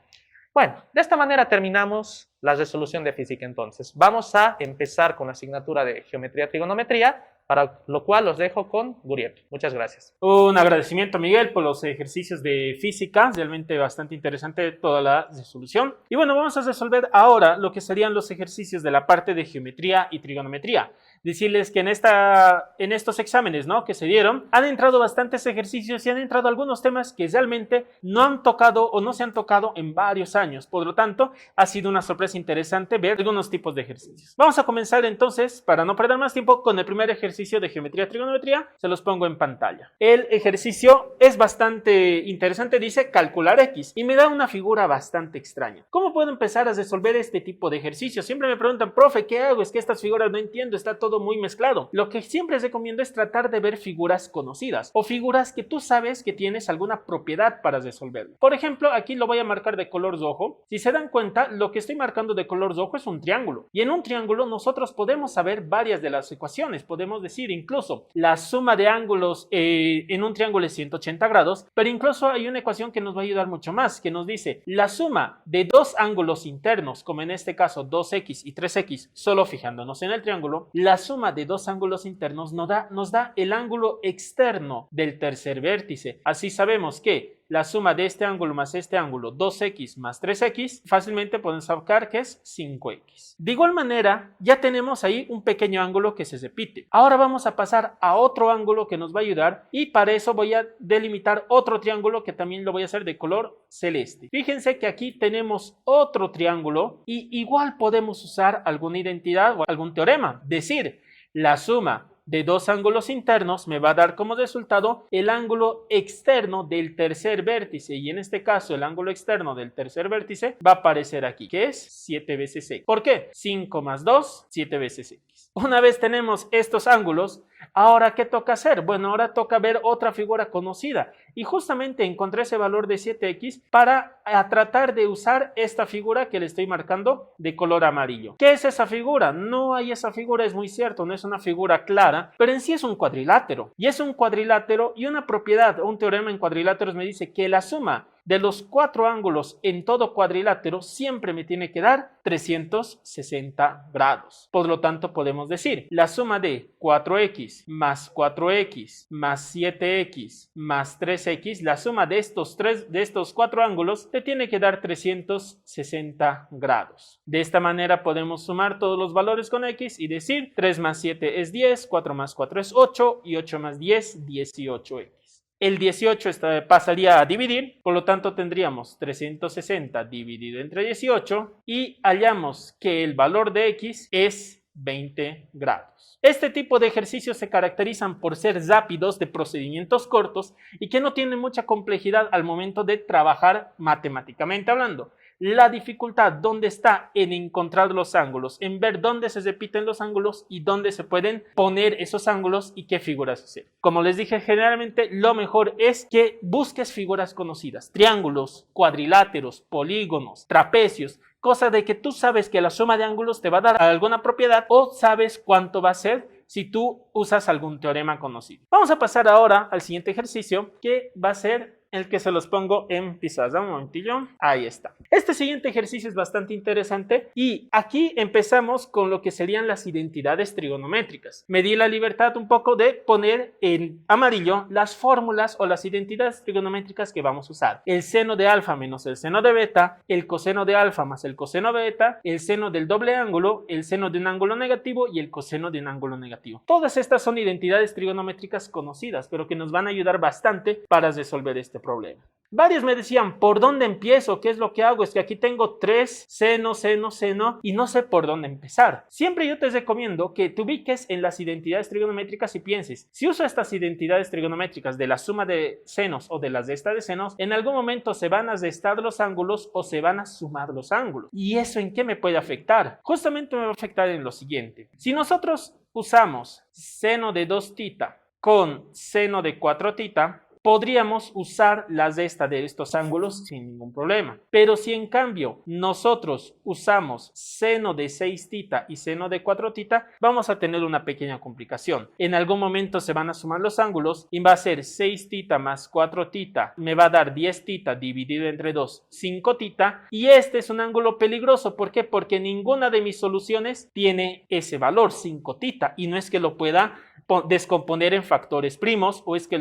Bueno, de esta manera terminamos la resolución de física entonces. Vamos a empezar con la asignatura de geometría trigonometría, para lo cual los dejo con Guriep. Muchas gracias. Un agradecimiento, Miguel, por los ejercicios de física, realmente bastante interesante toda la resolución. Y bueno, vamos a resolver ahora lo que serían los ejercicios de la parte de geometría y trigonometría. Decirles que en estos exámenes, ¿no?, que se dieron, han entrado bastantes ejercicios y han entrado algunos temas que realmente no han tocado o no se han tocado en varios años. Por lo tanto, ha sido una sorpresa interesante ver algunos tipos de ejercicios. Vamos a comenzar entonces, para no perder más tiempo, con el primer ejercicio de geometría y trigonometría. Se los pongo en pantalla. El ejercicio es bastante interesante, dice calcular X, y me da una figura bastante extraña. ¿Cómo puedo empezar a resolver este tipo de ejercicios? Siempre me preguntan, profe, ¿qué hago? Es que estas figuras no entiendo, está todo muy mezclado. Lo que siempre recomiendo es tratar de ver figuras conocidas o figuras que tú sabes que tienes alguna propiedad para resolverlo. Por ejemplo, aquí lo voy a marcar de color rojo. Si se dan cuenta, lo que estoy marcando de color rojo es un triángulo, y en un triángulo nosotros podemos saber varias de las ecuaciones. Podemos decir incluso la suma de ángulos en un triángulo es 180 grados, pero incluso hay una ecuación que nos va a ayudar mucho más, que nos dice la suma de dos ángulos internos, como en este caso 2x y 3x, solo fijándonos en el triángulo, la suma de dos ángulos internos nos da el ángulo externo del tercer vértice. Así sabemos que la suma de este ángulo más este ángulo, 2x más 3x, fácilmente podemos sacar que es 5x. De igual manera, ya tenemos ahí un pequeño ángulo que se repite. Ahora vamos a pasar a otro ángulo que nos va a ayudar y para eso voy a delimitar otro triángulo que también lo voy a hacer de color celeste. Fíjense que aquí tenemos otro triángulo y igual podemos usar alguna identidad o algún teorema. Decir, la suma de dos ángulos internos me va a dar como resultado el ángulo externo del tercer vértice y en este caso el ángulo externo del tercer vértice va a aparecer aquí, que es 7 veces x. ¿Por qué? 5 más 2, 7 veces x. Una vez tenemos estos ángulos, ¿ahora qué toca hacer? Bueno, ahora toca ver otra figura conocida y justamente encontré ese valor de 7x para tratar de usar esta figura que le estoy marcando de color amarillo. ¿Qué es esa figura? No hay esa figura, es muy cierto, no es una figura clara, pero en sí es un cuadrilátero y es un cuadrilátero y una propiedad, un teorema en cuadriláteros me dice que la suma de los cuatro ángulos en todo cuadrilátero siempre me tiene que dar 360 grados. Por lo tanto, podemos decir la suma de 4x más 4x más 7x más 3x, la suma de estos cuatro ángulos te tiene que dar 360 grados. De esta manera podemos sumar todos los valores con x y decir 3 más 7 es 10, 4 más 4 es 8 y 8 más 10, 18x. El 18 pasaría a dividir, por lo tanto tendríamos 360 dividido entre 18 y hallamos que el valor de x es 20 grados. Este tipo de ejercicios se caracterizan por ser rápidos, de procedimientos cortos y que no tienen mucha complejidad al momento de trabajar matemáticamente hablando. La dificultad, ¿dónde está? En encontrar los ángulos, en ver dónde se repiten los ángulos y dónde se pueden poner esos ángulos y qué figuras hacer. Como les dije, generalmente lo mejor es que busques figuras conocidas, triángulos, cuadriláteros, polígonos, trapecios, cosa de que tú sabes que la suma de ángulos te va a dar alguna propiedad o sabes cuánto va a ser si tú usas algún teorema conocido. Vamos a pasar ahora al siguiente ejercicio que va a ser el que se los pongo en pizarra. Un momentillo. Ahí está. Este siguiente ejercicio es bastante interesante y aquí empezamos con lo que serían las identidades trigonométricas. Me di la libertad un poco de poner en amarillo las fórmulas o las identidades trigonométricas que vamos a usar. El seno de alfa menos el seno de beta, el coseno de alfa más el coseno de beta, el seno del doble ángulo, el seno de un ángulo negativo y el coseno de un ángulo negativo. Todas estas son identidades trigonométricas conocidas, pero que nos van a ayudar bastante para resolver este problema. Varios me decían, ¿por dónde empiezo? ¿Qué es lo que hago? Es que aquí tengo 3 seno, seno, seno y no sé por dónde empezar. Siempre yo te recomiendo que te ubiques en las identidades trigonométricas y pienses, si uso estas identidades trigonométricas de la suma de senos o de la resta de senos, en algún momento se van a restar los ángulos o se van a sumar los ángulos. ¿Y eso en qué me puede afectar? Justamente me va a afectar en lo siguiente. Si nosotros usamos seno de 2 θ con seno de 4 θ, podríamos usar la resta de estos ángulos sin ningún problema. Pero si en cambio nosotros usamos seno de 6 θ y seno de 4 θ, vamos a tener una pequeña complicación. En algún momento se van a sumar los ángulos y va a ser 6 θ más 4 θ, me va a dar 10 θ dividido entre 2, 5 θ, y este es un ángulo peligroso. ¿Por qué? Porque ninguna de mis soluciones tiene ese valor, 5 θ, y no es que lo pueda descomponer en factores primos o es que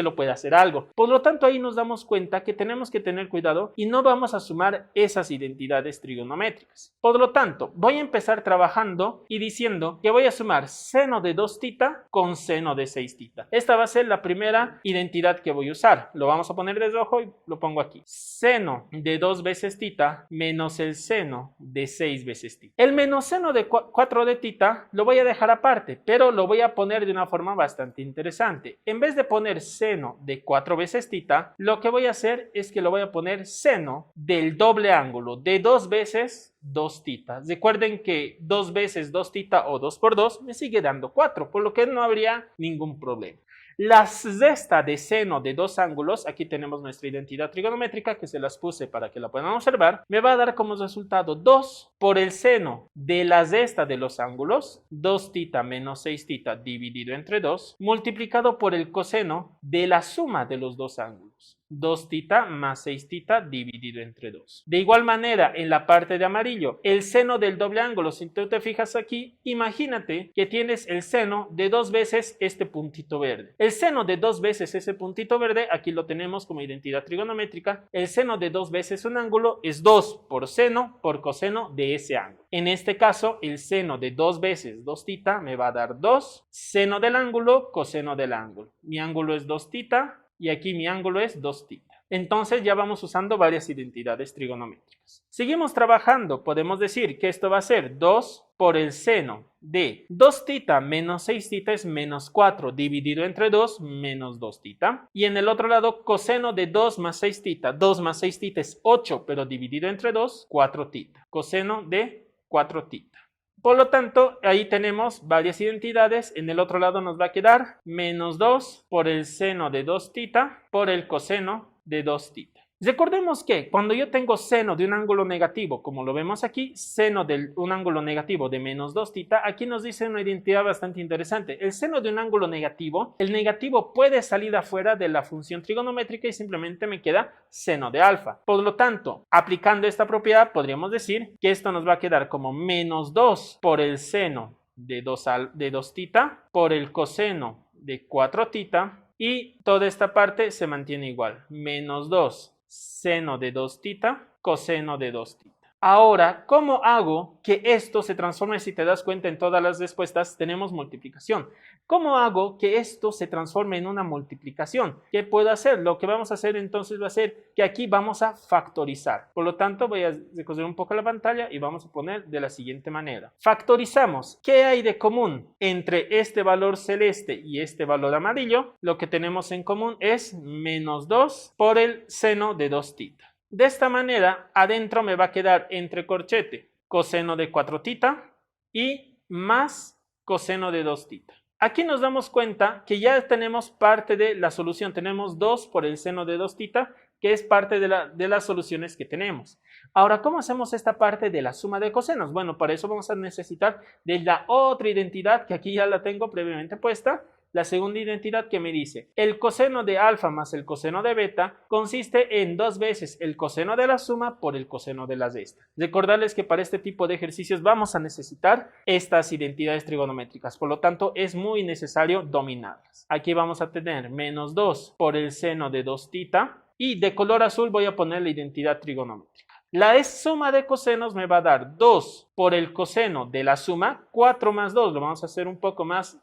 lo puede hacer algo. Por lo tanto, ahí nos damos cuenta que tenemos que tener cuidado y no vamos a sumar esas identidades trigonométricas. Por lo tanto, voy a empezar trabajando y diciendo que voy a sumar seno de 2 θ con seno de 6 θ. Esta va a ser la primera identidad que voy a usar. Lo vamos a poner de rojo y lo pongo aquí. Seno de 2 veces θ menos el seno de 6 veces θ. El menos seno de 4 de θ lo voy a dejar aparte, pero lo voy a poner de una forma bastante interesante. En vez de poner seno de 4 veces θ, lo que voy a hacer es que lo voy a poner seno del doble ángulo de 2 veces 2 θ. Recuerden que 2 veces 2 θ o 2 por 2 me sigue dando 4, por lo que no habría ningún problema. La resta de seno de dos ángulos, aquí tenemos nuestra identidad trigonométrica que se las puse para que la puedan observar, me va a dar como resultado 2 por el seno de la resta de los ángulos, 2 θ menos 6 θ dividido entre 2, multiplicado por el coseno de la suma de los dos ángulos. 2. 2 tita más 6 tita dividido entre 2. De igual manera, en la parte de amarillo, el seno del doble ángulo, si tú te fijas aquí, imagínate que tienes el seno de 2 veces este puntito verde. El seno de 2 veces ese puntito verde, aquí lo tenemos como identidad trigonométrica, el seno de 2 veces un ángulo es 2 por seno por coseno de ese ángulo. En este caso, el seno de 2 veces 2 tita me va a dar 2, seno del ángulo, coseno del ángulo. Mi ángulo es 2 tita. Y aquí mi ángulo es 2 tita. Entonces ya vamos usando varias identidades trigonométricas. Seguimos trabajando. Podemos decir que esto va a ser 2 por el seno de 2 tita menos 6 tita es menos 4 dividido entre 2 menos 2 tita. Y en el otro lado, coseno de 2 más 6 tita. 2 más 6 tita es 8, pero dividido entre 2, 4 tita. Coseno de 4 tita. Por lo tanto, ahí tenemos varias identidades. En el otro lado nos va a quedar menos 2 por el seno de 2 tita por el coseno de 2 tita. Recordemos que cuando yo tengo seno de un ángulo negativo, como lo vemos aquí, seno de un ángulo negativo de menos 2 tita, aquí nos dice una identidad bastante interesante. El seno de un ángulo negativo, el negativo puede salir afuera de la función trigonométrica y simplemente me queda seno de alfa. Por lo tanto, aplicando esta propiedad, podríamos decir que esto nos va a quedar como menos 2 por el seno de 2 tita por el coseno de 4 tita y toda esta parte se mantiene igual. Menos 2 seno de 2 tita, coseno de 2 tita. Ahora, ¿cómo hago que esto se transforme? Si te das cuenta, en todas las respuestas tenemos multiplicación. ¿Cómo hago que esto se transforme en una multiplicación? ¿Qué puedo hacer? Lo que vamos a hacer entonces va a ser que aquí vamos a factorizar. Por lo tanto, voy a recoger un poco la pantalla y vamos a poner de la siguiente manera. Factorizamos. ¿Qué hay de común entre este valor celeste y este valor amarillo? Lo que tenemos en común es menos 2 por el seno de 2 tita. De esta manera, adentro me va a quedar entre corchete coseno de 4 tita y más coseno de 2 tita. Aquí nos damos cuenta que ya tenemos parte de la solución. Tenemos 2 por el seno de 2 tita, que es parte de las soluciones que tenemos. Ahora, ¿cómo hacemos esta parte de la suma de cosenos? Bueno, para eso vamos a necesitar de la otra identidad, que aquí ya la tengo previamente puesta. La segunda identidad que me dice, el coseno de alfa más el coseno de beta consiste en 2 veces el coseno de la suma por el coseno de la resta. Recordarles que para este tipo de ejercicios vamos a necesitar estas identidades trigonométricas, por lo tanto es muy necesario dominarlas. Aquí vamos a tener menos 2 por el seno de 2 tita y de color azul voy a poner la identidad trigonométrica. La suma de cosenos me va a dar 2 por el coseno de la suma, 4 más 2, lo vamos a hacer un poco más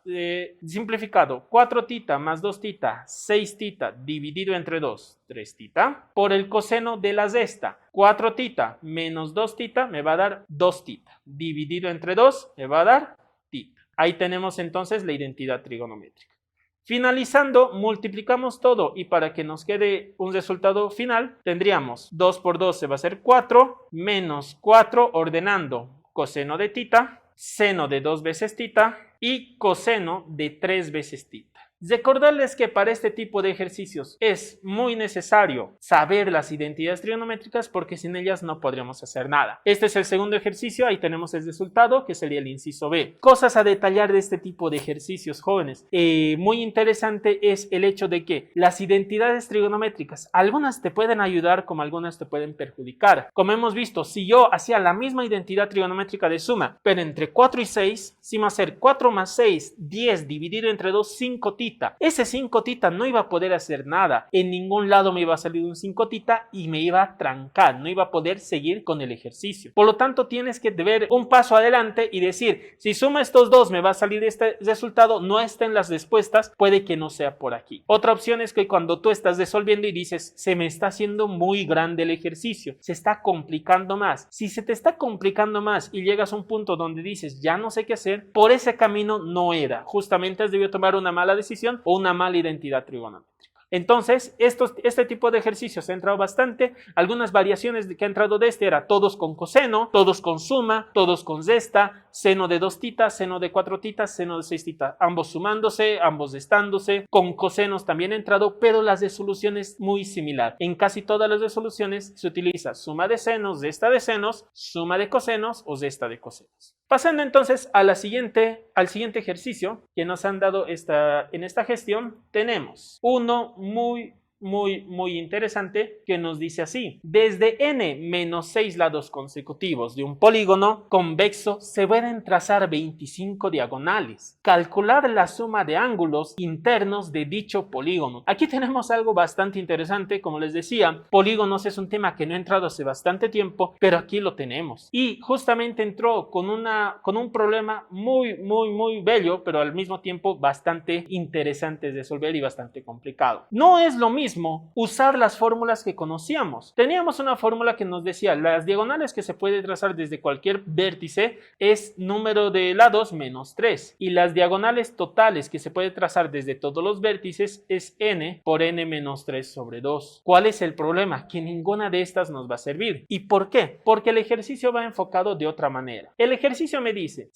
simplificado. 4 tita más 2 tita, 6 tita dividido entre 2, 3 tita. Por el coseno de la resta, 4 tita menos 2 tita me va a dar 2 tita. Dividido entre 2 me va a dar tita. Ahí tenemos entonces la identidad trigonométrica. Finalizando, multiplicamos todo y para que nos quede un resultado final, tendríamos 2 por 12 va a ser 4, menos 4 ordenando coseno de tita, seno de 2 veces tita y coseno de 3 veces tita. Recordarles que para este tipo de ejercicios es muy necesario saber las identidades trigonométricas porque sin ellas no podríamos hacer nada. Este es el segundo ejercicio, ahí tenemos el resultado que sería el inciso B. Cosas a detallar de este tipo de ejercicios, jóvenes. Muy interesante es el hecho de que las identidades trigonométricas, algunas te pueden ayudar como algunas te pueden perjudicar. Como hemos visto, si yo hacía la misma identidad trigonométrica de suma, pero entre 4 y 6, si va a ser 4 más 6, 10 dividido entre 2, 5 tita. Ese 5 tita no iba a poder hacer nada. En ningún lado me iba a salir un 5 tita y me iba a trancar. No iba a poder seguir con el ejercicio. Por lo tanto, tienes que ver un paso adelante y decir, si suma estos dos me va a salir este resultado, no está en las respuestas, puede que no sea por aquí. Otra opción es que cuando tú estás resolviendo y dices, se me está haciendo muy grande el ejercicio, se está complicando más. Si se te está complicando más y llegas a un punto donde dices, ya no sé qué hacer, por ese camino no era. Justamente has debido tomar una mala decisión o una mala identidad trigonométrica. Entonces, este tipo de ejercicios ha entrado bastante. Algunas variaciones que ha entrado de este era todos con coseno, todos con suma, todos con resta, seno de 2 tita, seno de 4 tita, seno de 6 tita, ambos sumándose, ambos restándose. Con cosenos también ha entrado, pero la resolución es muy similar. En casi todas las resoluciones se utiliza suma de senos, resta de senos, suma de cosenos o resta de cosenos. Pasando entonces al siguiente ejercicio que nos han dado en esta gestión, tenemos uno muy muy interesante que nos dice así: desde n menos 6 lados consecutivos de un polígono convexo se pueden trazar 25 diagonales. Calcular la suma de ángulos internos de dicho polígono. Aquí tenemos algo bastante interesante. Como les decía, polígonos es un tema que no he entrado hace bastante tiempo, pero aquí lo tenemos. Y justamente entró con un problema muy bello, pero al mismo tiempo bastante interesante de resolver y bastante complicado. No es lo mismo usar las fórmulas que conocíamos. Teníamos una fórmula que nos decía las diagonales que se puede trazar desde cualquier vértice es número de lados menos 3 y las diagonales totales que se puede trazar desde todos los vértices es n por n menos 3 sobre 2. ¿Cuál es el problema? Que ninguna de estas nos va a servir. ¿Y por qué? Porque el ejercicio va enfocado de otra manera. El ejercicio me dice,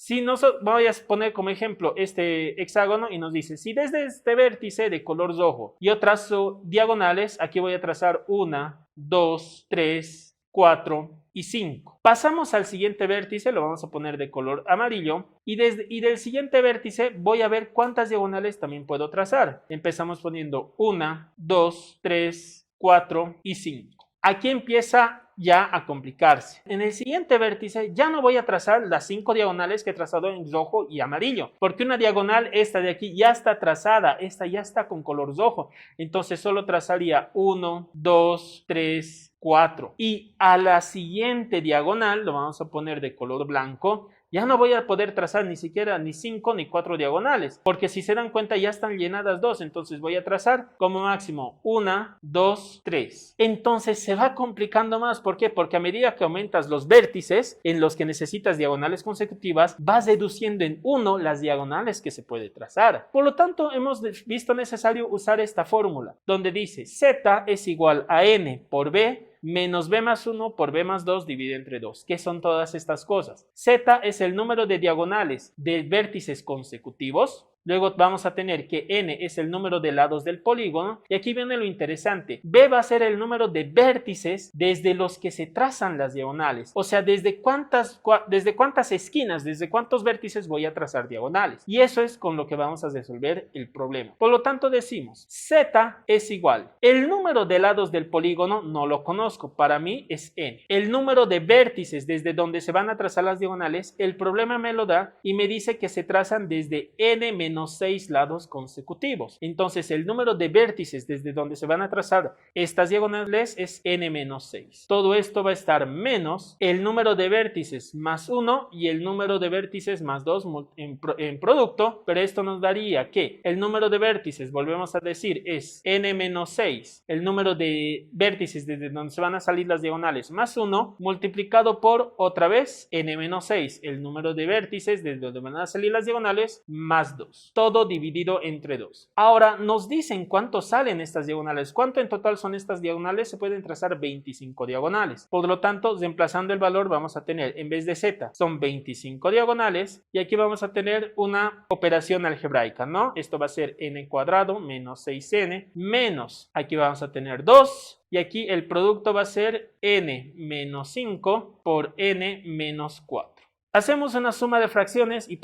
voy a poner como ejemplo este hexágono y nos dice, si desde este vértice de color rojo yo trazo diagonales, aquí voy a trazar 1, 2, 3, 4 y 5. Pasamos al siguiente vértice, lo vamos a poner de color amarillo y del siguiente vértice voy a ver cuántas diagonales también puedo trazar. Empezamos poniendo 1, 2, 3, 4 y 5. Aquí empieza ya a complicarse. En el siguiente vértice ya no voy a trazar las 5 diagonales que he trazado en rojo y amarillo, porque una diagonal, esta de aquí, ya está trazada, esta ya está con color rojo, entonces solo trazaría 1, 2, 3, 4 y a la siguiente diagonal lo vamos a poner de color blanco. Ya no voy a poder trazar ni siquiera ni 5 ni 4 diagonales, porque si se dan cuenta ya están llenadas 2, entonces voy a trazar como máximo 1, 2, 3. Entonces se va complicando más, ¿por qué? Porque a medida que aumentas los vértices en los que necesitas diagonales consecutivas, vas deduciendo en 1 las diagonales que se puede trazar. Por lo tanto, hemos visto necesario usar esta fórmula, donde dice z es igual a n por b menos b más 1 por b más 2 dividido entre 2. ¿Qué son todas estas cosas? Z es el número de diagonales de vértices consecutivos. Luego vamos a tener que n es el número de lados del polígono. Y aquí viene lo interesante. B va a ser el número de vértices desde los que se trazan las diagonales. O sea, desde cuántas esquinas, desde cuántos vértices voy a trazar diagonales. Y eso es con lo que vamos a resolver el problema. Por lo tanto, decimos z es igual. El número de lados del polígono no lo conozco. Para mí es n. El número de vértices desde donde se van a trazar las diagonales, el problema me lo da y me dice que se trazan desde n menos 6 lados consecutivos. Entonces el número de vértices desde donde se van a trazar estas diagonales es n menos 6. Todo esto va a estar menos el número de vértices más 1 y el número de vértices más 2 en producto, pero esto nos daría que el número de vértices, volvemos a decir, es n menos 6, el número de vértices desde donde se van a salir las diagonales más 1 multiplicado por otra vez n menos 6, el número de vértices desde donde van a salir las diagonales más 2. Todo dividido entre 2. Ahora nos dicen cuánto salen estas diagonales. ¿Cuánto en total son estas diagonales? Se pueden trazar 25 diagonales. Por lo tanto, reemplazando el valor vamos a tener, en vez de z, son 25 diagonales. Y aquí vamos a tener una operación algebraica, ¿no? Esto va a ser n cuadrado menos 6n menos, aquí vamos a tener 2. Y aquí el producto va a ser n menos 5 por n menos 4. Hacemos una suma de fracciones y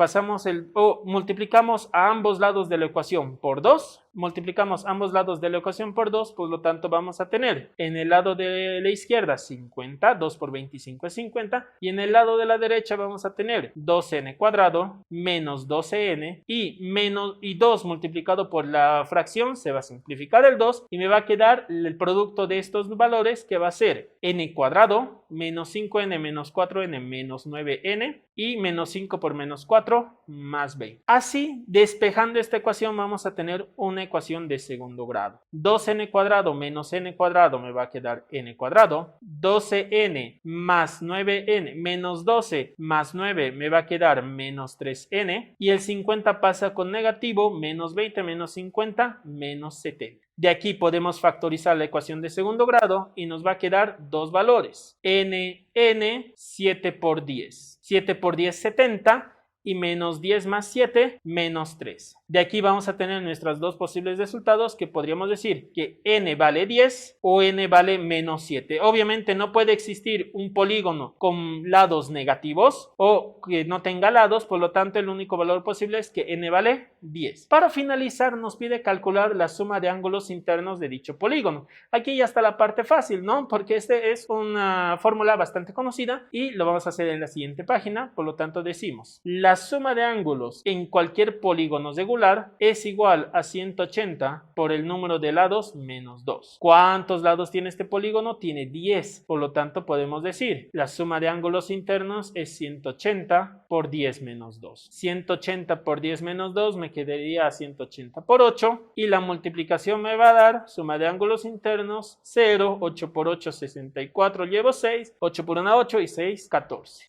multiplicamos a ambos lados de la ecuación por 2. Multiplicamos ambos lados de la ecuación por 2, por lo tanto vamos a tener en el lado de la izquierda 50, 2 por 25 es 50, y en el lado de la derecha vamos a tener 2n cuadrado menos 12n y 2 multiplicado por la fracción, se va a simplificar el 2 y me va a quedar el producto de estos valores que va a ser n cuadrado menos 5n menos 4n menos 9n y menos 5 por menos 4 más 20. Así, despejando esta ecuación vamos a tener una ecuación de segundo grado. 2n cuadrado menos n cuadrado me va a quedar n cuadrado. 12n más 9n menos 12 más 9 me va a quedar menos 3n. Y el 50 pasa con negativo, menos 20 menos 50 menos 70. De aquí podemos factorizar la ecuación de segundo grado y nos va a quedar dos valores. n, 7 por 10. 7 por 10, 70. y menos 10 más 7, menos 3. De aquí vamos a tener nuestros dos posibles resultados que podríamos decir que n vale 10 o n vale menos 7. Obviamente no puede existir un polígono con lados negativos o que no tenga lados, por lo tanto el único valor posible es que n vale 10. Para finalizar nos pide calcular la suma de ángulos internos de dicho polígono. Aquí ya está la parte fácil, ¿no? Porque este es una fórmula bastante conocida y lo vamos a hacer en la siguiente página, por lo tanto decimos la suma de ángulos en cualquier polígono regular es igual a 180 por el número de lados menos 2. ¿Cuántos lados tiene este polígono? Tiene 10, por lo tanto podemos decir la suma de ángulos internos es 180 por 10 menos 2. 180 por 10 menos 2 me quedaría 180 por 8 y la multiplicación me va a dar suma de ángulos internos 0, 8 por 8, 64, llevo 6, 8 por 1, 8 y 6, 14.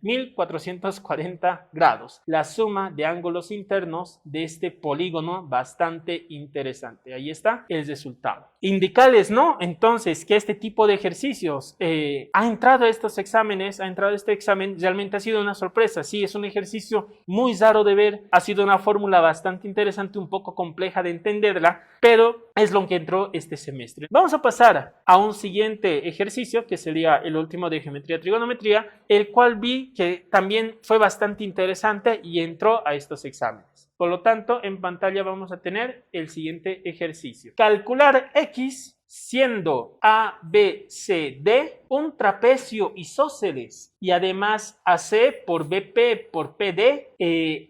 1440 grados. La suma de ángulos internos de este polígono bastante interesante. Ahí está el resultado. Indicarles, ¿no? Entonces, que este tipo de ejercicios ha entrado a estos exámenes, este examen, realmente ha sido una sorpresa. Sí, es un ejercicio muy raro de ver, ha sido una fórmula bastante interesante, un poco compleja de entenderla, pero es lo que entró este semestre. Vamos a pasar a un siguiente ejercicio, que sería el último de geometría trigonometría, el cual vi que también fue bastante interesante y entró a estos exámenes. Por lo tanto, en pantalla vamos a tener el siguiente ejercicio. Calcular X siendo A, B, C, D un trapecio isósceles y además AC por BP por PD,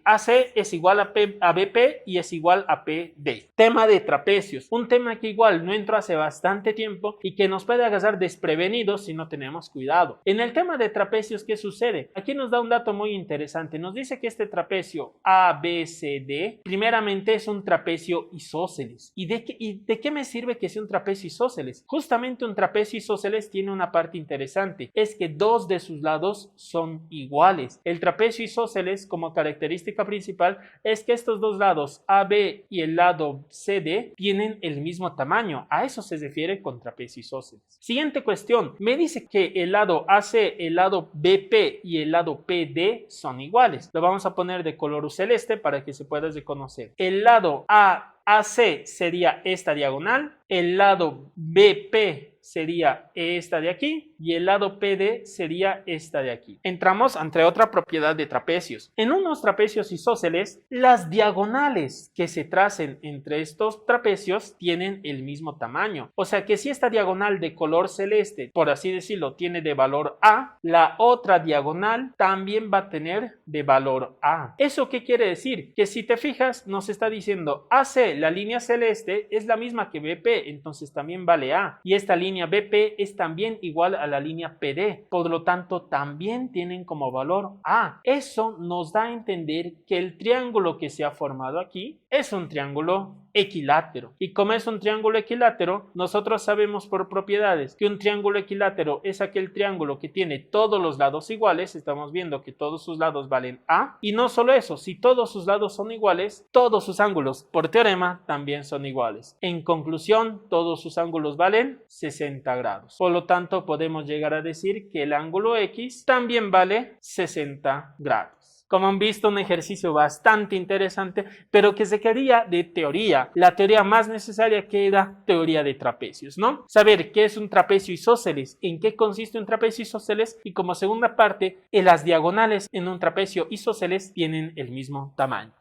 AC es igual a BP y es igual a PD. Tema de trapecios, un tema que igual no entró hace bastante tiempo y que nos puede agarrar desprevenidos si no tenemos cuidado. En el tema de trapecios, ¿qué sucede? Aquí nos da un dato muy interesante, nos dice que este trapecio ABCD primeramente es un trapecio isósceles. ¿Y de qué me sirve que sea un trapecio isósceles? Justamente un trapecio isósceles tiene una parte interesante, es que dos de sus lados son iguales. El trapecio isósceles, como característica principal, es que estos dos lados AB y el lado CD tienen el mismo tamaño. A eso se refiere con trapecio isósceles. Siguiente cuestión, me dice que el lado AC, el lado BP y el lado PD son iguales. Lo vamos a poner de color celeste para que se pueda reconocer. El lado AC sería esta diagonal, el lado BP sería esta de aquí y el lado PD sería esta de aquí. Entramos ante otra propiedad de trapecios. En unos trapecios isósceles, las diagonales que se tracen entre estos trapecios tienen el mismo tamaño. O sea que si esta diagonal de color celeste, por así decirlo, tiene de valor A, la otra diagonal también va a tener de valor A. ¿Eso qué quiere decir? Que si te fijas, nos está diciendo AC, la línea celeste, es la misma que BP, entonces también vale A. Y esta línea BP es también igual a la línea PD, por lo tanto también tienen como valor A. Eso nos da a entender que el triángulo que se ha formado aquí es un triángulo equilátero, y como es un triángulo equilátero, nosotros sabemos por propiedades que un triángulo equilátero es aquel triángulo que tiene todos los lados iguales. Estamos viendo que todos sus lados valen A, y no solo eso, si todos sus lados son iguales, todos sus ángulos por teorema también son iguales. En conclusión, todos sus ángulos valen 60 grados. Por lo tanto, podemos llegar a decir que el ángulo X también vale 60 grados. Como han visto, un ejercicio bastante interesante, pero que se quería de teoría. La teoría más necesaria que era teoría de trapecios, ¿no? Saber qué es un trapecio isósceles, en qué consiste un trapecio isósceles, y como segunda parte, las diagonales en un trapecio isósceles tienen el mismo tamaño.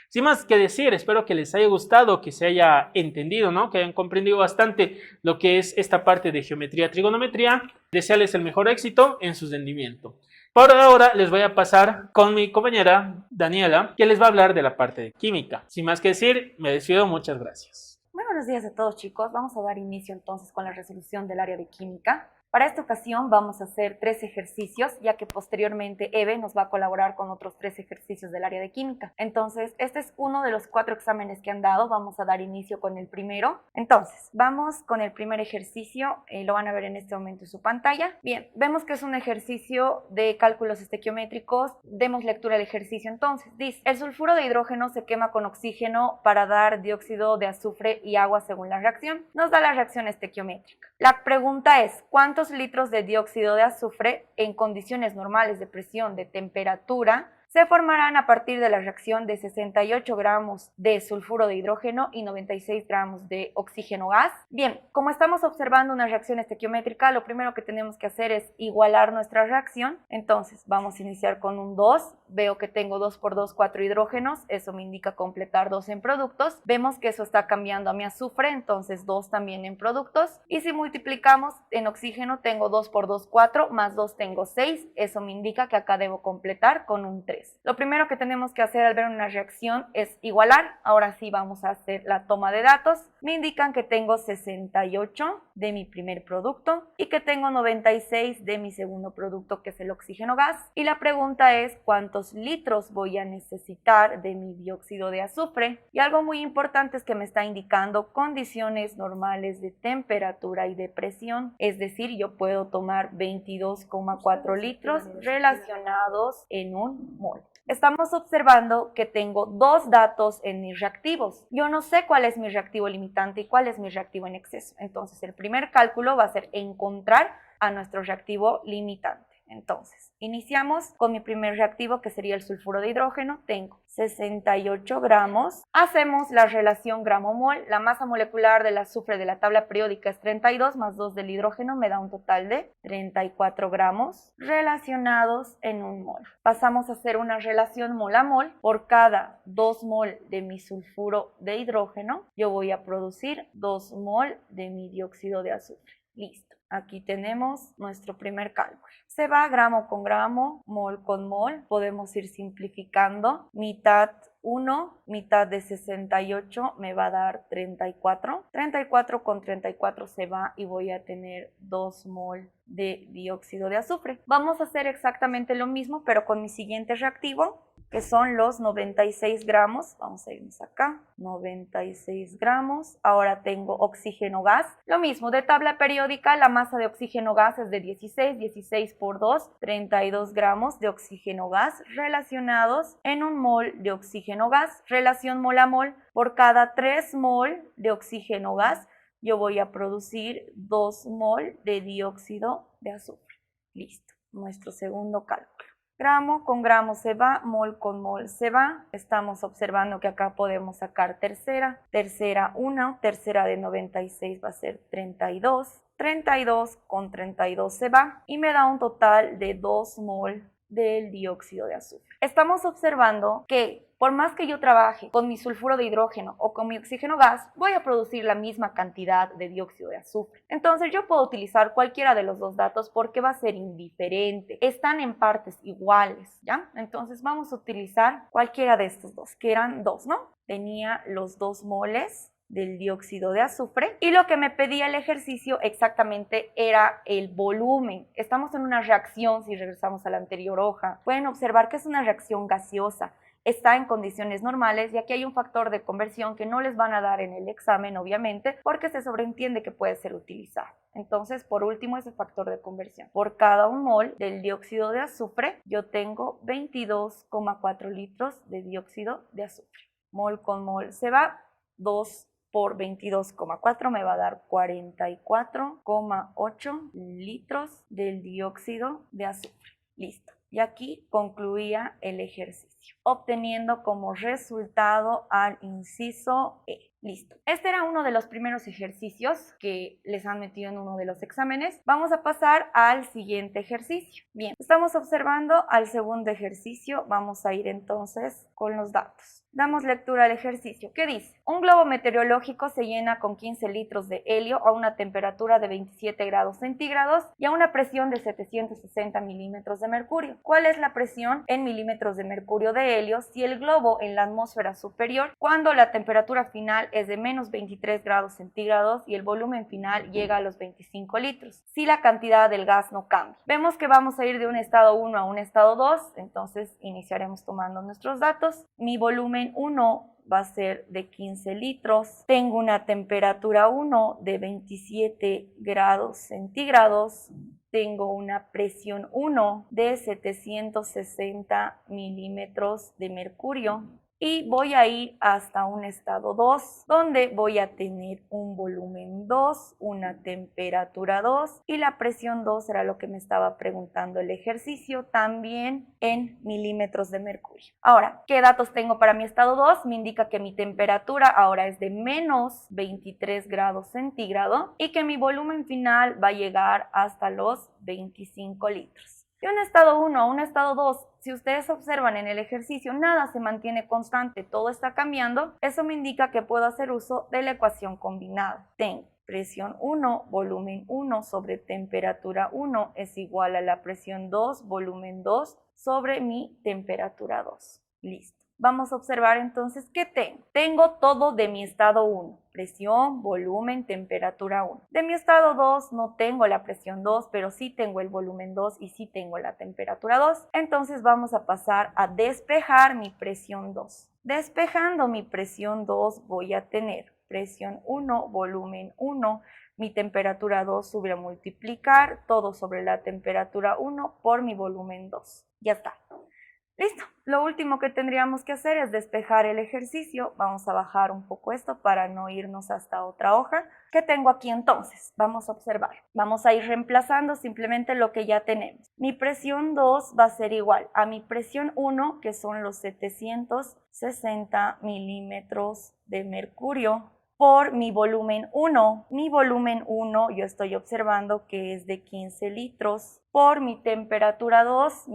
Sin más que decir, espero que les haya gustado, que se haya entendido, ¿no? Que hayan comprendido bastante lo que es esta parte de geometría, trigonometría. Desearles el mejor éxito en su rendimiento. Por ahora les voy a pasar con mi compañera Daniela, que les va a hablar de la parte de química. Sin más que decir, me despido, muchas gracias. Muy buenos días a todos, chicos. Vamos a dar inicio entonces con la resolución del área de química. Para esta ocasión vamos a hacer 3 ejercicios, ya que posteriormente Eve nos va a colaborar con otros 3 ejercicios del área de química. Entonces, este es uno de los 4 exámenes que han dado. Vamos a dar inicio con el primero. Entonces, vamos con el primer ejercicio. Lo van a ver en este momento en su pantalla. Bien, vemos que es un ejercicio de cálculos estequiométricos. Demos lectura al ejercicio entonces. Dice, el sulfuro de hidrógeno se quema con oxígeno para dar dióxido de azufre y agua según la reacción. Nos da la reacción estequiométrica. La pregunta es, ¿cuántos litros de dióxido de azufre en condiciones normales de presión, de temperatura, se formarán a partir de la reacción de 68 gramos de sulfuro de hidrógeno y 96 gramos de oxígeno gas. Bien, como estamos observando una reacción estequiométrica, lo primero que tenemos que hacer es igualar nuestra reacción. Entonces vamos a iniciar con un 2, veo que tengo 2 por 2, 4 hidrógenos, eso me indica completar 2 en productos. Vemos que eso está cambiando a mi azufre, entonces 2 también en productos. Y si multiplicamos en oxígeno, tengo 2 por 2, 4, más 2 tengo 6, eso me indica que acá debo completar con un 3. Lo primero que tenemos que hacer al ver una reacción es igualar. Ahora sí vamos a hacer la toma de datos. Me indican que tengo 68 de mi primer producto y que tengo 96 de mi segundo producto, que es el oxígeno gas. Y la pregunta es cuántos litros voy a necesitar de mi dióxido de azufre. Y algo muy importante es que me está indicando condiciones normales de temperatura y de presión. Es decir, yo puedo tomar 22,4 litros relacionados en un mol. Estamos observando que tengo dos datos en mis reactivos. Yo no sé cuál es mi reactivo limitante y cuál es mi reactivo en exceso. Entonces, el primer cálculo va a ser encontrar a nuestro reactivo limitante. Entonces, iniciamos con mi primer reactivo, que sería el sulfuro de hidrógeno. Tengo 68 gramos. Hacemos la relación gramo-mol. La masa molecular del azufre de la tabla periódica es 32, más 2 del hidrógeno me da un total de 34 gramos relacionados en un mol. Pasamos a hacer una relación mol a mol. Por cada 2 mol de mi sulfuro de hidrógeno, yo voy a producir 2 mol de mi dióxido de azufre. Listo. Aquí tenemos nuestro primer cálculo. Se va gramo con gramo, mol con mol. Podemos ir simplificando. Mitad 1, mitad de 68 me va a dar 34. 34 con 34 se va y voy a tener 2 mol de dióxido de azufre. Vamos a hacer exactamente lo mismo, pero con mi siguiente reactivo, que son los 96 gramos. Vamos a irnos acá, 96 gramos. Ahora tengo oxígeno gas. Lo mismo, de tabla periódica, la masa de oxígeno gas es de 16, 16 por 2, 32 gramos de oxígeno gas relacionados en un mol de oxígeno gas. Relación mol a mol, por cada 3 mol de oxígeno gas, yo voy a producir 2 mol de dióxido de azufre. Listo, nuestro segundo cálculo. Gramo con gramo se va, mol con mol se va. Estamos observando que acá podemos sacar tercera. Tercera 1, tercera de 96 va a ser 32. 32 con 32 se va y me da un total de 2 mol del dióxido de azufre. Estamos observando que por más que yo trabaje con mi sulfuro de hidrógeno o con mi oxígeno gas, voy a producir la misma cantidad de dióxido de azufre. Entonces yo puedo utilizar cualquiera de los dos datos porque va a ser indiferente. Están en partes iguales, ¿ya? Entonces vamos a utilizar cualquiera de estos dos, que eran 2, ¿no? Tenía los 2 moles del dióxido de azufre y lo que me pedía el ejercicio exactamente era el volumen. Estamos en una reacción, si regresamos a la anterior hoja, pueden observar que es una reacción gaseosa. Está en condiciones normales y aquí hay un factor de conversión que no les van a dar en el examen, obviamente, porque se sobreentiende que puede ser utilizado. Entonces, por último, es el factor de conversión. Por cada 1 mol del dióxido de azufre, yo tengo 22,4 litros de dióxido de azufre. Mol con mol se va, 2 por 22,4 me va a dar 44,8 litros del dióxido de azufre. Listo. Y aquí concluía el ejercicio, obteniendo como resultado al inciso E. Listo. Este era uno de los primeros ejercicios que les han metido en uno de los exámenes. Vamos a pasar al siguiente ejercicio. Bien, estamos observando al segundo ejercicio. Vamos a ir entonces con los datos. Damos lectura al ejercicio. ¿Qué dice? Un globo meteorológico se llena con 15 litros de helio a una temperatura de 27 grados centígrados y a una presión de 760 milímetros de mercurio. ¿Cuál es la presión en milímetros de mercurio de helio si el globo en la atmósfera superior, cuando la temperatura final es de menos 23 grados centígrados y el volumen final llega a los 25 litros, si la cantidad del gas no cambia? Vemos que vamos a ir de un estado 1 a un estado 2, entonces iniciaremos tomando nuestros datos. Mi volumen 1 va a ser de 15 litros. Tengo una temperatura 1 de 27 grados centígrados. Tengo una presión 1 de 760 milímetros de mercurio. y voy a ir hasta un estado 2, donde voy a tener un volumen 2, una temperatura 2 y la presión 2 era lo que me estaba preguntando el ejercicio, también en milímetros de mercurio. Ahora, ¿qué datos tengo para mi estado 2? Me indica que mi temperatura ahora es de menos 23 grados centígrados y que mi volumen final va a llegar hasta los 25 litros. De un estado 1 a un estado 2, si ustedes observan en el ejercicio, nada se mantiene constante, todo está cambiando. Eso me indica que puedo hacer uso de la ecuación combinada. Tengo presión 1, volumen 1 sobre temperatura 1 es igual a la presión 2, volumen 2 sobre mi temperatura 2. Listo. Vamos a observar entonces qué tengo. Tengo todo de mi estado 1, presión, volumen, temperatura 1. De mi estado 2 no tengo la presión 2, pero sí tengo el volumen 2 y sí tengo la temperatura 2. Entonces vamos a pasar a despejar mi presión 2. Despejando mi presión 2 voy a tener presión 1, volumen 1, mi temperatura 2 sube a multiplicar todo sobre la temperatura 1 por mi volumen 2. Ya está. Listo, lo último que tendríamos que hacer es despejar el ejercicio. Vamos a bajar un poco esto para no irnos hasta otra hoja. ¿Qué tengo aquí entonces? Vamos a observar. Vamos a ir reemplazando simplemente lo que ya tenemos. Mi presión 2 va a ser igual a mi presión 1, que son los 760 milímetros de mercurio, por mi volumen 1. Mi volumen 1 yo estoy observando que es de 15 litros. Por mi temperatura 2,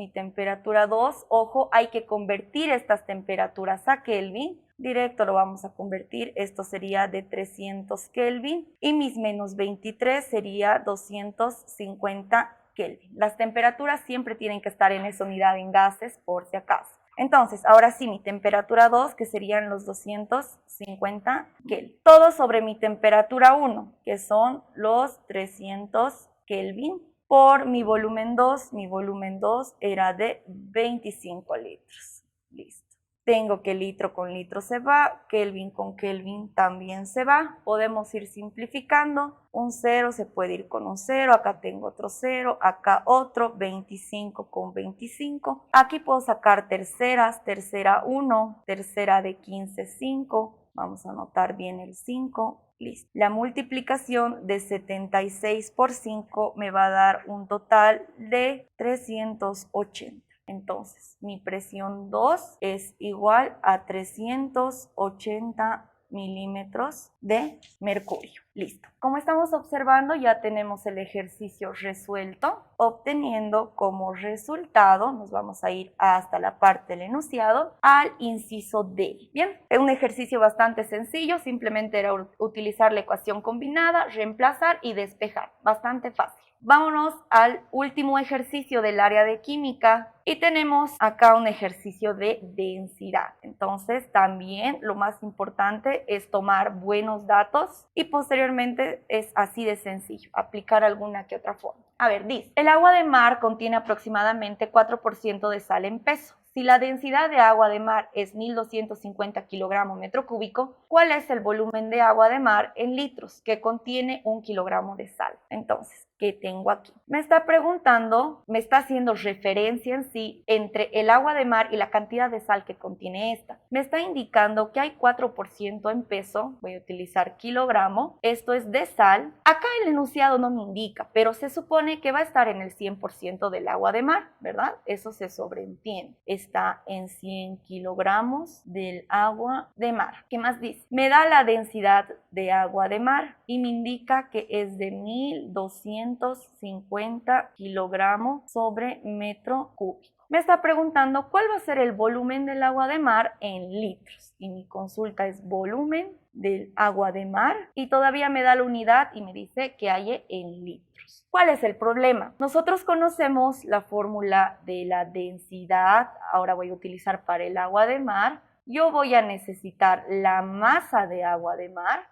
ojo, hay que convertir estas temperaturas a Kelvin. Directo lo vamos a convertir, esto sería de 300 Kelvin y mis menos 23 sería 250 Kelvin. Las temperaturas siempre tienen que estar en esa unidad en gases por si acaso. Entonces, ahora sí, mi temperatura 2, que serían los 250 Kelvin. Todo sobre mi temperatura 1, que son los 300 Kelvin, por mi volumen 2. Mi volumen 2 era de 25 litros. Listo. Tengo que litro con litro se va, Kelvin con Kelvin también se va. Podemos ir simplificando. Un 0 se puede ir con un 0, acá tengo otro 0, acá otro, 25 con 25. Aquí puedo sacar terceras, tercera 1, tercera de 15, 5. Vamos a anotar bien el 5. Listo. La multiplicación de 76 por 5 me va a dar un total de 380. Entonces, mi presión 2 es igual a 380 milímetros de mercurio. Listo. Como estamos observando, ya tenemos el ejercicio resuelto, obteniendo como resultado, nos vamos a ir hasta la parte del enunciado, al inciso D. Bien, es un ejercicio bastante sencillo, simplemente era utilizar la ecuación combinada, reemplazar y despejar. Bastante fácil. Vámonos al último ejercicio del área de química y tenemos acá un ejercicio de densidad. Entonces también lo más importante es tomar buenos datos y posteriormente es así de sencillo, aplicar alguna que otra forma. A ver, dice, el agua de mar contiene aproximadamente 4% de sal en peso. Si la densidad de agua de mar es 1250 kilogramos metro cúbico, ¿cuál es el volumen de agua de mar en litros que contiene 1 kilogramo de sal? Entonces, ¿qué tengo aquí? Me está preguntando, me está haciendo referencia en sí entre el agua de mar y la cantidad de sal que contiene esta. Me está indicando que hay 4% en peso, voy a utilizar kilogramo, esto es de sal. Acá el enunciado no me indica, pero se supone que va a estar en el 100% del agua de mar, ¿verdad? Eso se sobreentiende. Está en 100 kilogramos del agua de mar. ¿Qué más dice? Me da la densidad de agua de mar y me indica que es de 1250 kilogramos sobre metro cúbico. Me está preguntando cuál va a ser el volumen del agua de mar en litros y mi consulta es volumen del agua de mar y todavía me da la unidad y me dice que hay en litros. ¿Cuál es el problema? Nosotros conocemos la fórmula de la densidad, ahora voy a utilizar para el agua de mar. Yo voy a necesitar la masa de agua de mar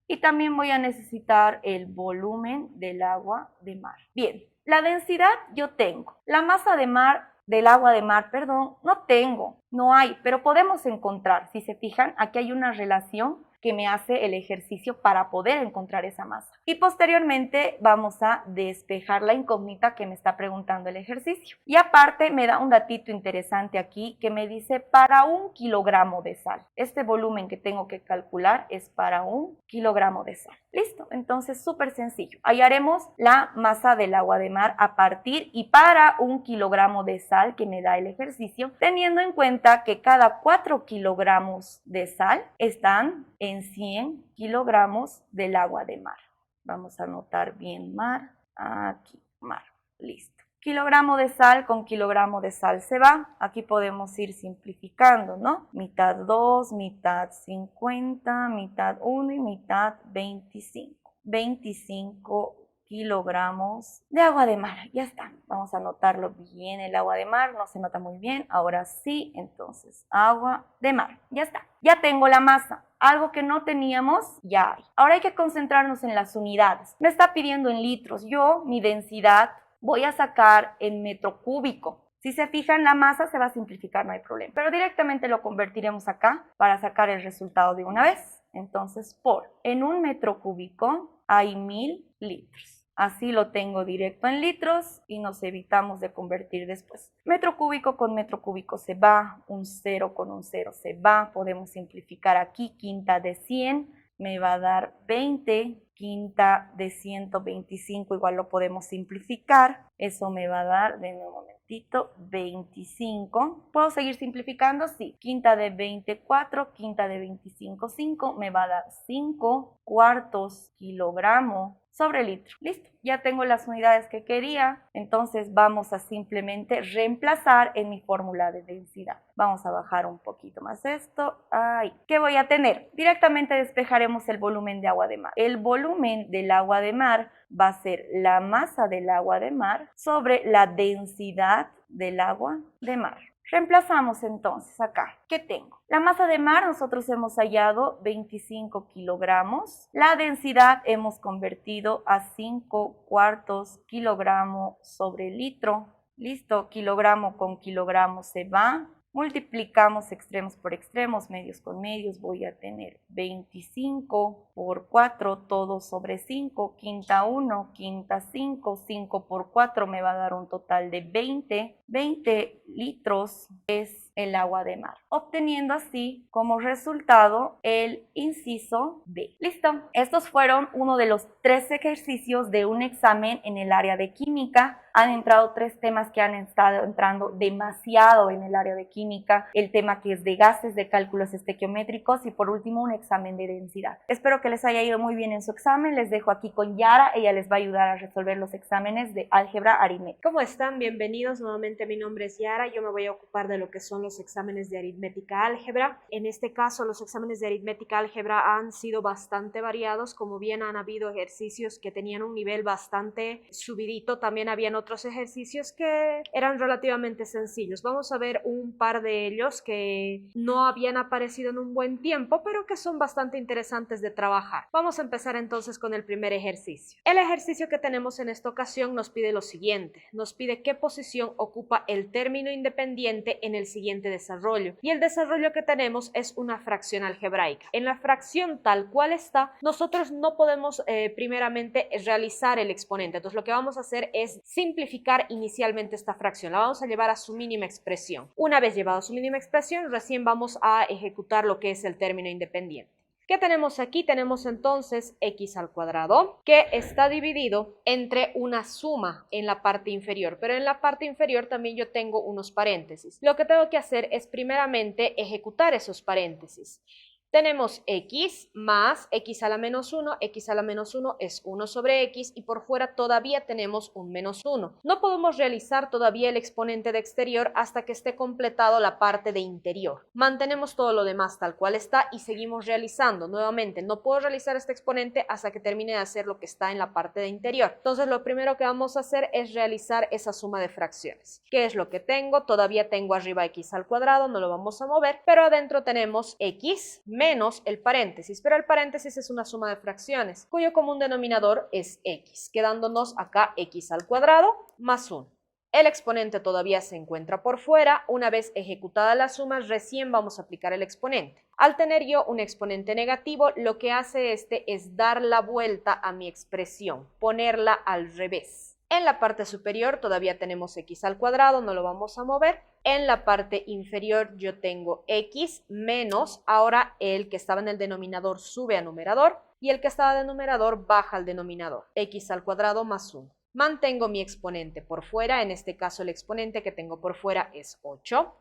y también voy a necesitar el volumen del agua de mar. Bien, la densidad yo tengo. La masa de mar, del agua de mar, perdón, no tengo, no hay, pero podemos encontrar. Si se fijan, aquí hay una relación que me hace el ejercicio para poder encontrar esa masa. Y posteriormente vamos a despejar la incógnita que me está preguntando el ejercicio. Y aparte me da un datito interesante aquí que me dice para 1 kilogramo de sal. Este volumen que tengo que calcular es para 1 kilogramo de sal. Listo, entonces súper sencillo. Hallaremos la masa del agua de mar a partir y para 1 kilogramo de sal que me da el ejercicio, teniendo en cuenta que cada 4 kilogramos de sal están en 100 kilogramos del agua de mar. Vamos a anotar bien mar, aquí, mar, listo. Kilogramo de sal con kilogramo de sal se va. Aquí podemos ir simplificando, ¿no? Mitad 2, mitad 50, mitad 1 y mitad 25. 25 kilogramos de agua de mar. Ya está. Vamos a anotarlo bien, el agua de mar. No se nota muy bien. Ahora sí, entonces, agua de mar. Ya está. Ya tengo la masa. Algo que no teníamos, ya hay. Ahora hay que concentrarnos en las unidades. Me está pidiendo en litros. Yo, mi densidad, voy a sacar en metro cúbico. Si se fijan, la masa se va a simplificar, no hay problema. Pero directamente lo convertiremos acá para sacar el resultado de una vez. Entonces, en 1 metro cúbico hay 1000 litros. Así lo tengo directo en litros y nos evitamos de convertir después. Metro cúbico con metro cúbico se va, un 0 con un 0 se va. Podemos simplificar aquí, quinta de 100 me va a dar 20, quinta de 125 igual lo podemos simplificar. Eso me va a dar, denme un momentito, 25. ¿Puedo seguir simplificando? Sí. Quinta de 24, quinta de 25, 5 me va a dar 5 cuartos kilogramo sobre litro. Listo, ya tengo las unidades que quería, entonces vamos a simplemente reemplazar en mi fórmula de densidad. Vamos a bajar un poquito más esto. Ahí. ¿Qué voy a tener? Directamente despejaremos el volumen de agua de mar. El volumen del agua de mar va a ser la masa del agua de mar sobre la densidad del agua de mar. Reemplazamos entonces acá. ¿Qué tengo? La masa de mar nosotros hemos hallado 25 kilogramos. La densidad hemos convertido a 5 cuartos kilogramo sobre litro. Listo, kilogramo con kilogramo se va. Multiplicamos extremos por extremos, medios con medios. Voy a tener 25 por 4, todo sobre 5. Quinta 1, quinta 5. 5 por 4 me va a dar un total de 20. 20 litros es el agua de mar, obteniendo así como resultado el inciso B. Listo, estos fueron uno de los 3 ejercicios de un examen en el área de química. Han entrado 3 temas que han estado entrando demasiado en el área de química, el tema que es de gases, de cálculos estequiométricos y por último un examen de densidad. Espero que les haya ido muy bien en su examen. Les dejo aquí con Yara, ella les va a ayudar a resolver los exámenes de álgebra aritmética. ¿Cómo están? Bienvenidos nuevamente. Mi nombre es Yara, yo me voy a ocupar de lo que son los exámenes de aritmética álgebra. En este caso, los exámenes de aritmética álgebra han sido bastante variados, como bien han habido ejercicios que tenían un nivel bastante subidito, también habían otros ejercicios que eran relativamente sencillos. Vamos a ver un par de ellos que no habían aparecido en un buen tiempo, pero que son bastante interesantes de trabajar. Vamos a empezar entonces con el primer ejercicio. El ejercicio que tenemos en esta ocasión nos pide lo siguiente, nos pide qué posición ocupa el término independiente en el siguiente desarrollo. Y el desarrollo que tenemos es una fracción algebraica. En la fracción tal cual está, nosotros no podemos primeramente realizar el exponente. Entonces lo que vamos a hacer es simplificar inicialmente esta fracción. La vamos a llevar a su mínima expresión. Una vez llevado a su mínima expresión, recién vamos a ejecutar lo que es el término independiente. ¿Qué tenemos aquí? Tenemos entonces x al cuadrado que está dividido entre una suma en la parte inferior, pero en la parte inferior también yo tengo unos paréntesis. Lo que tengo que hacer es primeramente ejecutar esos paréntesis. Tenemos x más x a la menos 1, x a la menos 1 es 1 sobre x y por fuera todavía tenemos un menos 1. No podemos realizar todavía el exponente de exterior hasta que esté completado la parte de interior. Mantenemos todo lo demás tal cual está y seguimos realizando. Nuevamente, no puedo realizar este exponente hasta que termine de hacer lo que está en la parte de interior. Entonces, lo primero que vamos a hacer es realizar esa suma de fracciones. ¿Qué es lo que tengo? Todavía tengo arriba x al cuadrado, no lo vamos a mover, pero adentro tenemos x menos el paréntesis, pero el paréntesis es una suma de fracciones, cuyo común denominador es x, quedándonos acá x al cuadrado más 1. El exponente todavía se encuentra por fuera. Una vez ejecutada la suma, recién vamos a aplicar el exponente. Al tener yo un exponente negativo, lo que hace este es dar la vuelta a mi expresión, ponerla al revés. En la parte superior todavía tenemos x al cuadrado, no lo vamos a mover. En la parte inferior yo tengo x menos, ahora el que estaba en el denominador sube a numerador y el que estaba en numerador baja al denominador, x al cuadrado más 1. Mantengo mi exponente por fuera, en este caso el exponente que tengo por fuera es 8.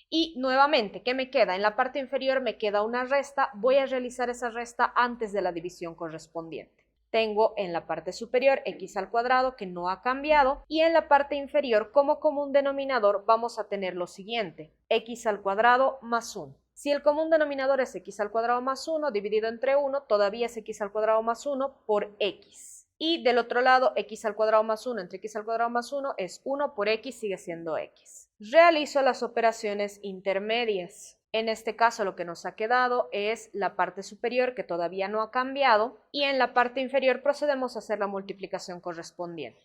Y nuevamente, ¿qué me queda? En la parte inferior me queda una resta, voy a realizar esa resta antes de la división correspondiente. Tengo en la parte superior x al cuadrado que no ha cambiado y en la parte inferior como común denominador vamos a tener lo siguiente, x al cuadrado más 1. Si el común denominador es x al cuadrado más 1 dividido entre 1, todavía es x al cuadrado más 1 por x. Y del otro lado, x al cuadrado más 1 entre x al cuadrado más 1 es 1 por x, sigue siendo x. Realizo las operaciones intermedias. En este caso lo que nos ha quedado es la parte superior que todavía no ha cambiado y en la parte inferior procedemos a hacer la multiplicación correspondiente.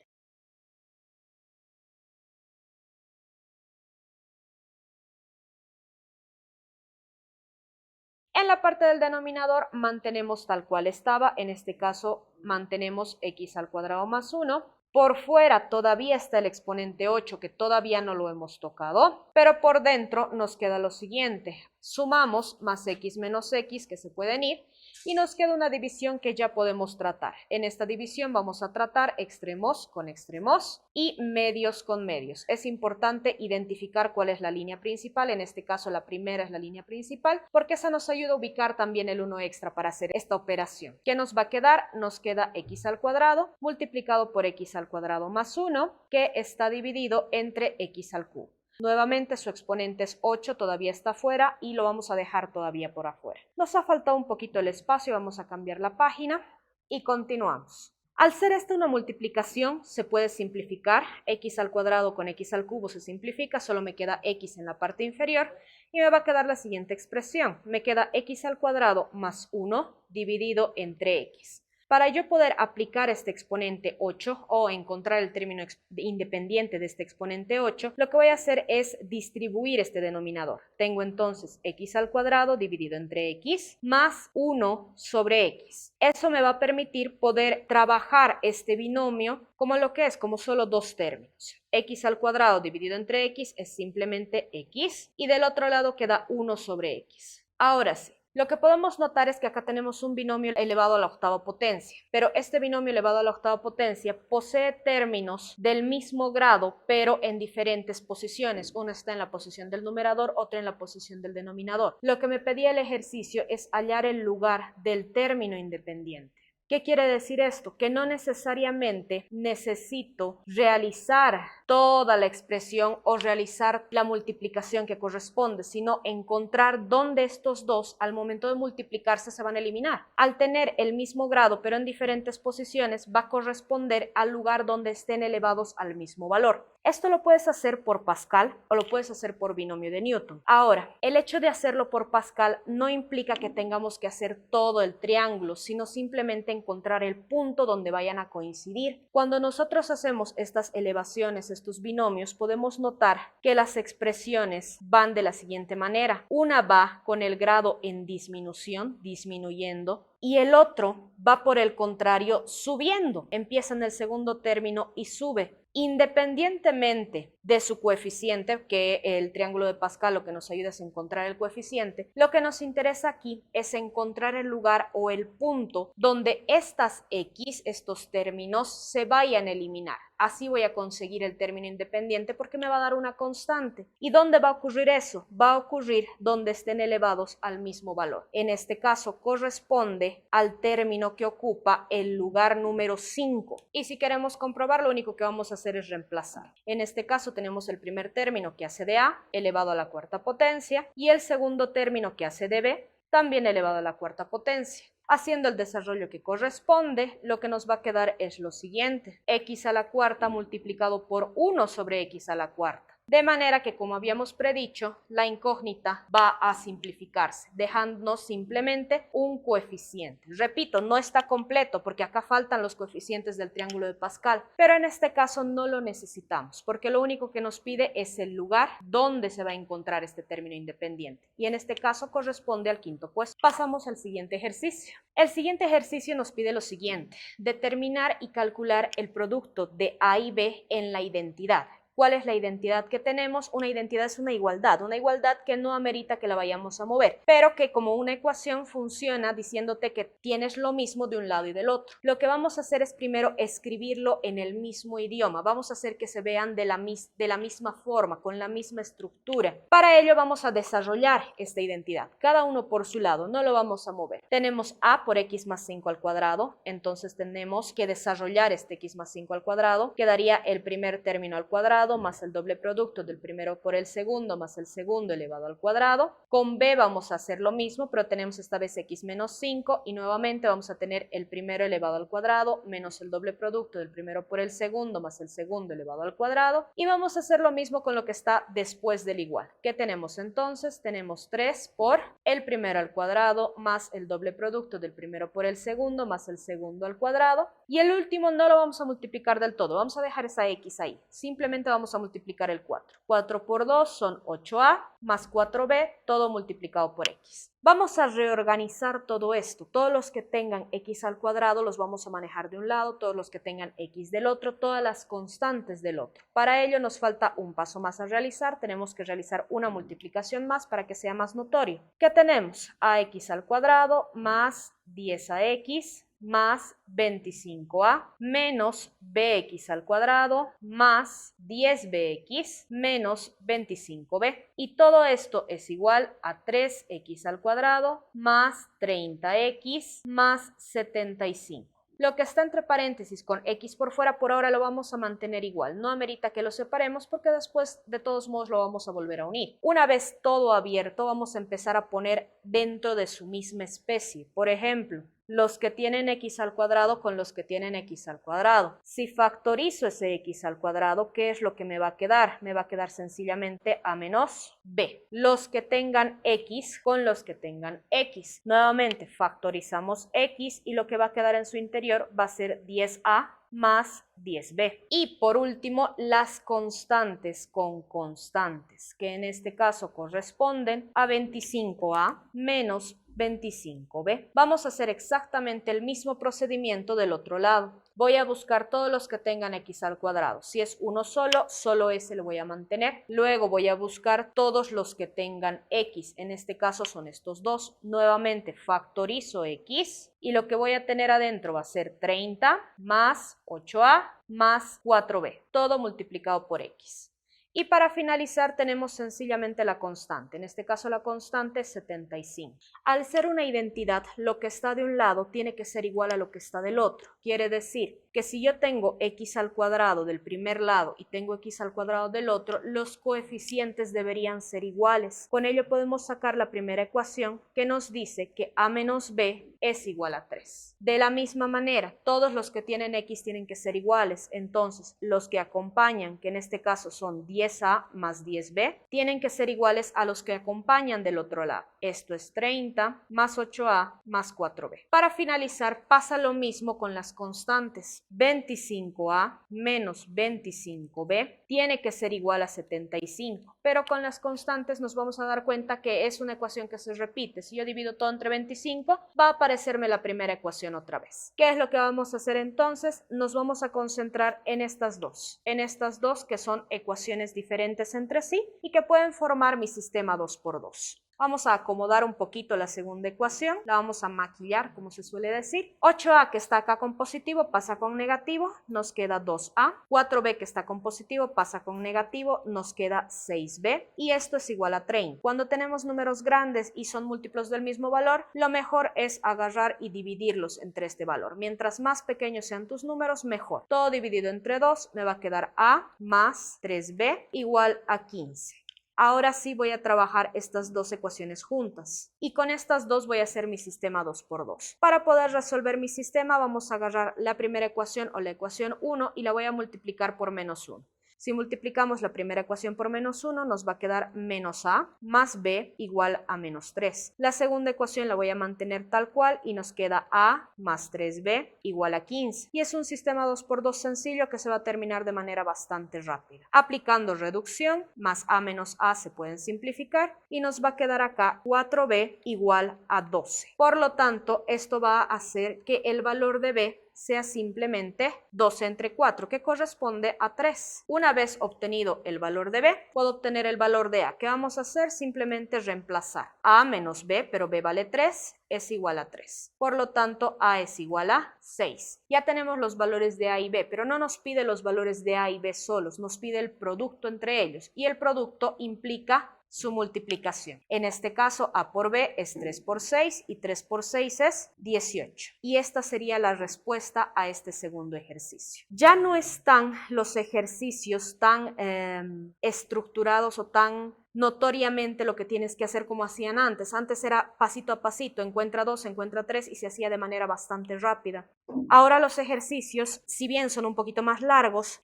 En la parte del denominador mantenemos tal cual estaba, en este caso mantenemos x al cuadrado más 1. Por fuera todavía está el exponente 8 que todavía no lo hemos tocado, pero por dentro nos queda lo siguiente. Sumamos más x menos x que se pueden ir y nos queda una división que ya podemos tratar. En esta división vamos a tratar extremos con extremos y medios con medios. Es importante identificar cuál es la línea principal, en este caso la primera es la línea principal, porque esa nos ayuda a ubicar también el 1 extra para hacer esta operación. ¿Qué nos va a quedar? Nos queda x al cuadrado multiplicado por x al cuadrado más 1, que está dividido entre x al cubo. Nuevamente su exponente es 8, todavía está afuera y lo vamos a dejar todavía por afuera. Nos ha faltado un poquito el espacio, vamos a cambiar la página y continuamos. Al ser esta una multiplicación se puede simplificar, x al cuadrado con x al cubo se simplifica, solo me queda x en la parte inferior y me va a quedar la siguiente expresión, me queda x al cuadrado más 1 dividido entre x. Para yo poder aplicar este exponente 8 o encontrar el término independiente de este exponente 8, lo que voy a hacer es distribuir este denominador. Tengo entonces x al cuadrado dividido entre x más 1 sobre x. Eso me va a permitir poder trabajar este binomio como lo que es, como solo dos términos. X al cuadrado dividido entre x es simplemente x y del otro lado queda 1 sobre x. Ahora sí. Lo que podemos notar es que acá tenemos un binomio elevado a la octava potencia, pero este binomio elevado a la octava potencia posee términos del mismo grado, pero en diferentes posiciones. Uno está en la posición del numerador, otro en la posición del denominador. Lo que me pedía el ejercicio es hallar el lugar del término independiente. ¿Qué quiere decir esto? Que no necesariamente necesito realizar toda la expresión o realizar la multiplicación que corresponde, sino encontrar dónde estos dos al momento de multiplicarse se van a eliminar. Al tener el mismo grado pero en diferentes posiciones va a corresponder al lugar donde estén elevados al mismo valor. Esto lo puedes hacer por Pascal o lo puedes hacer por binomio de Newton. Ahora, el hecho de hacerlo por Pascal no implica que tengamos que hacer todo el triángulo, sino simplemente encontrar el punto donde vayan a coincidir. Cuando nosotros hacemos estas elevaciones, estos binomios, podemos notar que las expresiones van de la siguiente manera. Una va con el grado en disminución, disminuyendo, y el otro va por el contrario subiendo. Empieza en el segundo término y sube. Independientemente de su coeficiente, que el triángulo de Pascal lo que nos ayuda es encontrar el coeficiente, lo que nos interesa aquí es encontrar el lugar o el punto donde estas x, estos términos, se vayan a eliminar. Así voy a conseguir el término independiente porque me va a dar una constante. ¿Y dónde va a ocurrir eso? Va a ocurrir donde estén elevados al mismo valor. En este caso corresponde al término que ocupa el lugar número 5. Y si queremos comprobar, lo único que vamos a hacer es reemplazar. En este caso tenemos el primer término que hace de a elevado a la cuarta potencia y el segundo término que hace de b también elevado a la cuarta potencia. Haciendo el desarrollo que corresponde, lo que nos va a quedar es lo siguiente. X a la cuarta multiplicado por 1 sobre x a la cuarta. De manera que, como habíamos predicho, la incógnita va a simplificarse, dejándonos simplemente un coeficiente. Repito, no está completo porque acá faltan los coeficientes del triángulo de Pascal, pero en este caso no lo necesitamos porque lo único que nos pide es el lugar donde se va a encontrar este término independiente y en este caso corresponde al quinto puesto. Pasamos al siguiente ejercicio. El siguiente ejercicio nos pide lo siguiente: determinar y calcular el producto de A y B en la identidad. ¿Cuál es la identidad que tenemos? Una identidad es una igualdad que no amerita que la vayamos a mover, pero que como una ecuación funciona diciéndote que tienes lo mismo de un lado y del otro. Lo que vamos a hacer es primero escribirlo en el mismo idioma, vamos a hacer que se vean de la misma forma, con la misma estructura. Para ello vamos a desarrollar esta identidad, cada uno por su lado, no lo vamos a mover. Tenemos a por x más 5 al cuadrado, entonces tenemos que desarrollar este x más 5 al cuadrado, quedaría el primer término al cuadrado más el doble producto del primero por el segundo más el segundo elevado al cuadrado. Con b vamos a hacer lo mismo, pero tenemos esta vez x menos 5 y nuevamente vamos a tener el primero elevado al cuadrado menos el doble producto del primero por el segundo más el segundo elevado al cuadrado. Y vamos a hacer lo mismo con lo que está después del igual. ¿Qué tenemos entonces? Tenemos 3 por el primero al cuadrado más el doble producto del primero por el segundo más el segundo al cuadrado. Y el último no lo vamos a multiplicar del todo, vamos a dejar esa x ahí. Simplemente vamos a multiplicar el 4. 4 por 2 son 8a más 4b, todo multiplicado por x. Vamos a reorganizar todo esto. Todos los que tengan x al cuadrado los vamos a manejar de un lado, todos los que tengan x del otro, todas las constantes del otro. Para ello nos falta un paso más a realizar. Tenemos que realizar una multiplicación más para que sea más notorio. ¿Qué tenemos? Ax al cuadrado más 10ax más 25a menos bx al cuadrado más 10bx menos 25b. Y todo esto es igual a 3x al cuadrado más 30x más 75. Lo que está entre paréntesis con x por fuera por ahora lo vamos a mantener igual. No amerita que lo separemos porque después de todos modos lo vamos a volver a unir. Una vez todo abierto vamos a empezar a poner dentro de su misma especie. Por ejemplo, los que tienen x al cuadrado con los que tienen x al cuadrado. Si factorizo ese x al cuadrado, ¿qué es lo que me va a quedar? Me va a quedar sencillamente a menos b. Los que tengan x con los que tengan x. Nuevamente factorizamos x y lo que va a quedar en su interior va a ser 10a más 10b. Y por último, las constantes con constantes, que en este caso corresponden a 25a menos 25b. Vamos a hacer exactamente el mismo procedimiento del otro lado. Voy a buscar todos los que tengan x al cuadrado. Si es uno solo, solo ese lo voy a mantener. Luego voy a buscar todos los que tengan x. En este caso son estos dos. Nuevamente factorizo x y lo que voy a tener adentro va a ser 30 más 8a más 4b. Todo multiplicado por x. Y para finalizar tenemos sencillamente la constante, en este caso la constante es 75. Al ser una identidad, lo que está de un lado tiene que ser igual a lo que está del otro. Quiere decir que si yo tengo x al cuadrado del primer lado y tengo x al cuadrado del otro, los coeficientes deberían ser iguales. Con ello podemos sacar la primera ecuación que nos dice que a menos b es igual a 3. De la misma manera, todos los que tienen x tienen que ser iguales, entonces los que acompañan, que en este caso son 10a más 10b, tienen que ser iguales a los que acompañan del otro lado. Esto es 30 más 8a más 4b. Para finalizar, pasa lo mismo con las constantes. 25a menos 25b tiene que ser igual a 75, pero con las constantes nos vamos a dar cuenta que es una ecuación que se repite. Si yo divido todo entre 25, va a aparecerme la primera ecuación otra vez. ¿Qué es lo que vamos a hacer entonces? Nos vamos a concentrar en estas dos que son ecuaciones diferentes entre sí y que pueden formar mi sistema 2×2. Vamos a acomodar un poquito la segunda ecuación, la vamos a maquillar, como se suele decir. 8a que está acá con positivo pasa con negativo, nos queda 2a. 4b que está con positivo pasa con negativo, nos queda 6b. Y esto es igual a 30. Cuando tenemos números grandes y son múltiplos del mismo valor, lo mejor es agarrar y dividirlos entre este valor. Mientras más pequeños sean tus números, mejor. Todo dividido entre 2 me va a quedar a más 3b igual a 15. Ahora sí voy a trabajar estas dos ecuaciones juntas y con estas dos voy a hacer mi sistema 2×2. Para poder resolver mi sistema vamos a agarrar la primera ecuación o la ecuación 1 y la voy a multiplicar por menos 1. Si multiplicamos la primera ecuación por menos 1, nos va a quedar menos a más b igual a menos 3. La segunda ecuación la voy a mantener tal cual y nos queda a más 3b igual a 15. Y es un sistema 2x2 sencillo que se va a terminar de manera bastante rápida. Aplicando reducción, más a menos a se pueden simplificar y nos va a quedar acá 4b igual a 12. Por lo tanto, esto va a hacer que el valor de b sea simplemente 12 entre 4, que corresponde a 3. Una vez obtenido el valor de b, puedo obtener el valor de a. ¿Qué vamos a hacer? Simplemente reemplazar a menos b, pero b vale 3, es igual a 3. Por lo tanto, a es igual a 6. Ya tenemos los valores de a y b, pero no nos pide los valores de a y b solos, nos pide el producto entre ellos, y el producto implica su multiplicación. En este caso, a por b es 3 por 6 y 3 por 6 es 18. Y esta sería la respuesta a este segundo ejercicio. Ya no están los ejercicios tan estructurados o tan notoriamente lo que tienes que hacer como hacían antes. Antes era pasito a pasito, encuentra 2, encuentra 3 y se hacía de manera bastante rápida. Ahora los ejercicios, si bien son un poquito más largos,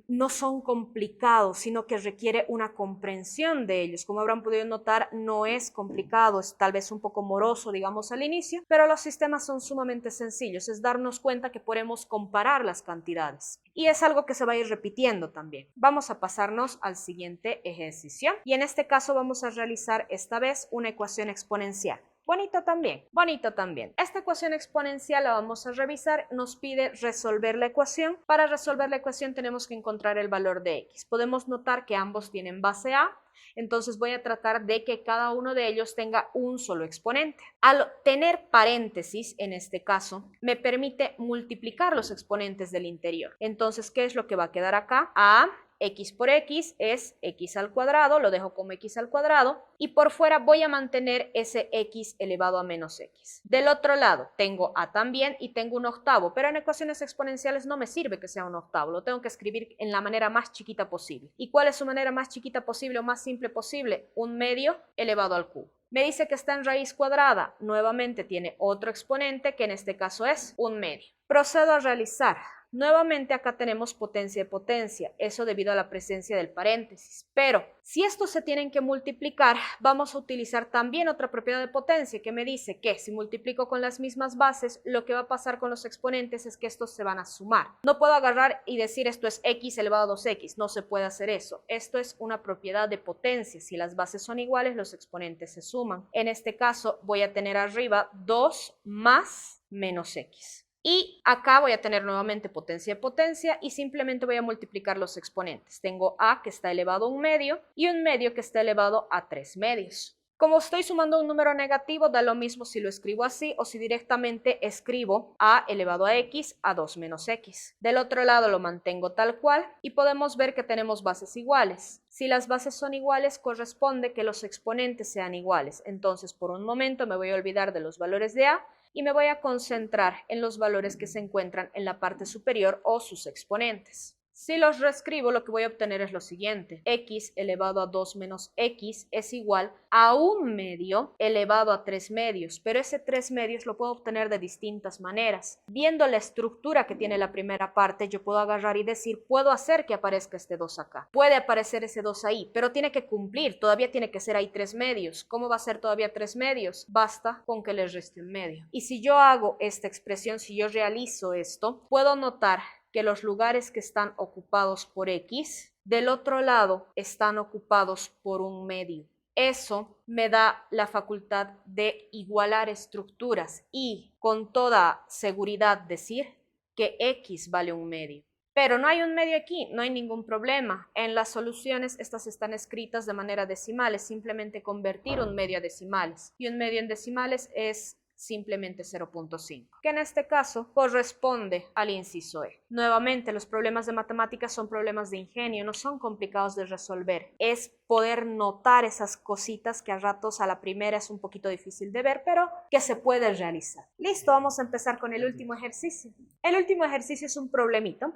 no son complicados, sino que requiere una comprensión de ellos. Como habrán podido notar, no es complicado, es tal vez un poco moroso, digamos, al inicio, pero los sistemas son sumamente sencillos. Es darnos cuenta que podemos comparar las cantidades. Y es algo que se va a ir repitiendo también. Vamos a pasarnos al siguiente ejercicio. Y en este caso vamos a realizar esta vez una ecuación exponencial. Bonito también, bonito también. Esta ecuación exponencial la vamos a revisar, nos pide resolver la ecuación. Para resolver la ecuación tenemos que encontrar el valor de x. Podemos notar que ambos tienen base a, entonces voy a tratar de que cada uno de ellos tenga un solo exponente. Al tener paréntesis, en este caso, me permite multiplicar los exponentes del interior. Entonces, ¿qué es lo que va a quedar acá? A x por x es x al cuadrado, lo dejo como x al cuadrado, y por fuera voy a mantener ese x elevado a menos x. Del otro lado tengo a también y tengo un octavo, pero en ecuaciones exponenciales no me sirve que sea un octavo, lo tengo que escribir en la manera más chiquita posible. ¿Y cuál es su manera más chiquita posible o más simple posible? Un medio elevado al cubo. Me dice que está en raíz cuadrada, nuevamente tiene otro exponente que en este caso es un medio. Procedo a realizar. Nuevamente acá tenemos potencia de potencia, eso debido a la presencia del paréntesis. Pero si estos se tienen que multiplicar, vamos a utilizar también otra propiedad de potencia que me dice que si multiplico con las mismas bases, lo que va a pasar con los exponentes es que estos se van a sumar. No puedo agarrar y decir esto es x elevado a 2x, no se puede hacer eso. Esto es una propiedad de potencia. Si las bases son iguales, los exponentes se suman. En este caso voy a tener arriba 2 más menos x. Y acá voy a tener nuevamente potencia de potencia y simplemente voy a multiplicar los exponentes. Tengo a que está elevado a un medio y un medio que está elevado a 3 medios. Como estoy sumando un número negativo, da lo mismo si lo escribo así o si directamente escribo a elevado a x a 2 menos x. Del otro lado lo mantengo tal cual y podemos ver que tenemos bases iguales. Si las bases son iguales, corresponde que los exponentes sean iguales. Entonces, por un momento me voy a olvidar de los valores de a y me voy a concentrar en los valores que se encuentran en la parte superior o sus exponentes. Si los reescribo, lo que voy a obtener es lo siguiente. X elevado a 2 menos x es igual a un medio elevado a 3 medios, pero ese 3 medios lo puedo obtener de distintas maneras. Viendo la estructura que tiene la primera parte, yo puedo agarrar y decir, puedo hacer que aparezca este 2 acá. Puede aparecer ese 2 ahí, pero tiene que cumplir, todavía tiene que ser ahí 3 medios. ¿Cómo va a ser todavía 3 medios? Basta con que le reste un medio. Y si yo hago esta expresión, si yo realizo esto, puedo notar que los lugares que están ocupados por x, del otro lado están ocupados por un medio. Eso me da la facultad de igualar estructuras y con toda seguridad decir que x vale un medio. Pero no hay un medio aquí, no hay ningún problema. En las soluciones estas están escritas de manera decimal, es simplemente convertir un medio a decimales. Y un medio en decimales es simplemente 0.5, que en este caso corresponde al inciso E. Nuevamente, los problemas de matemáticas son problemas de ingenio, no son complicados de resolver. Es poder notar esas cositas que a ratos a la primera es un poquito difícil de ver, pero que se puede realizar. Listo, vamos a empezar con el último ejercicio. El último ejercicio es un problemita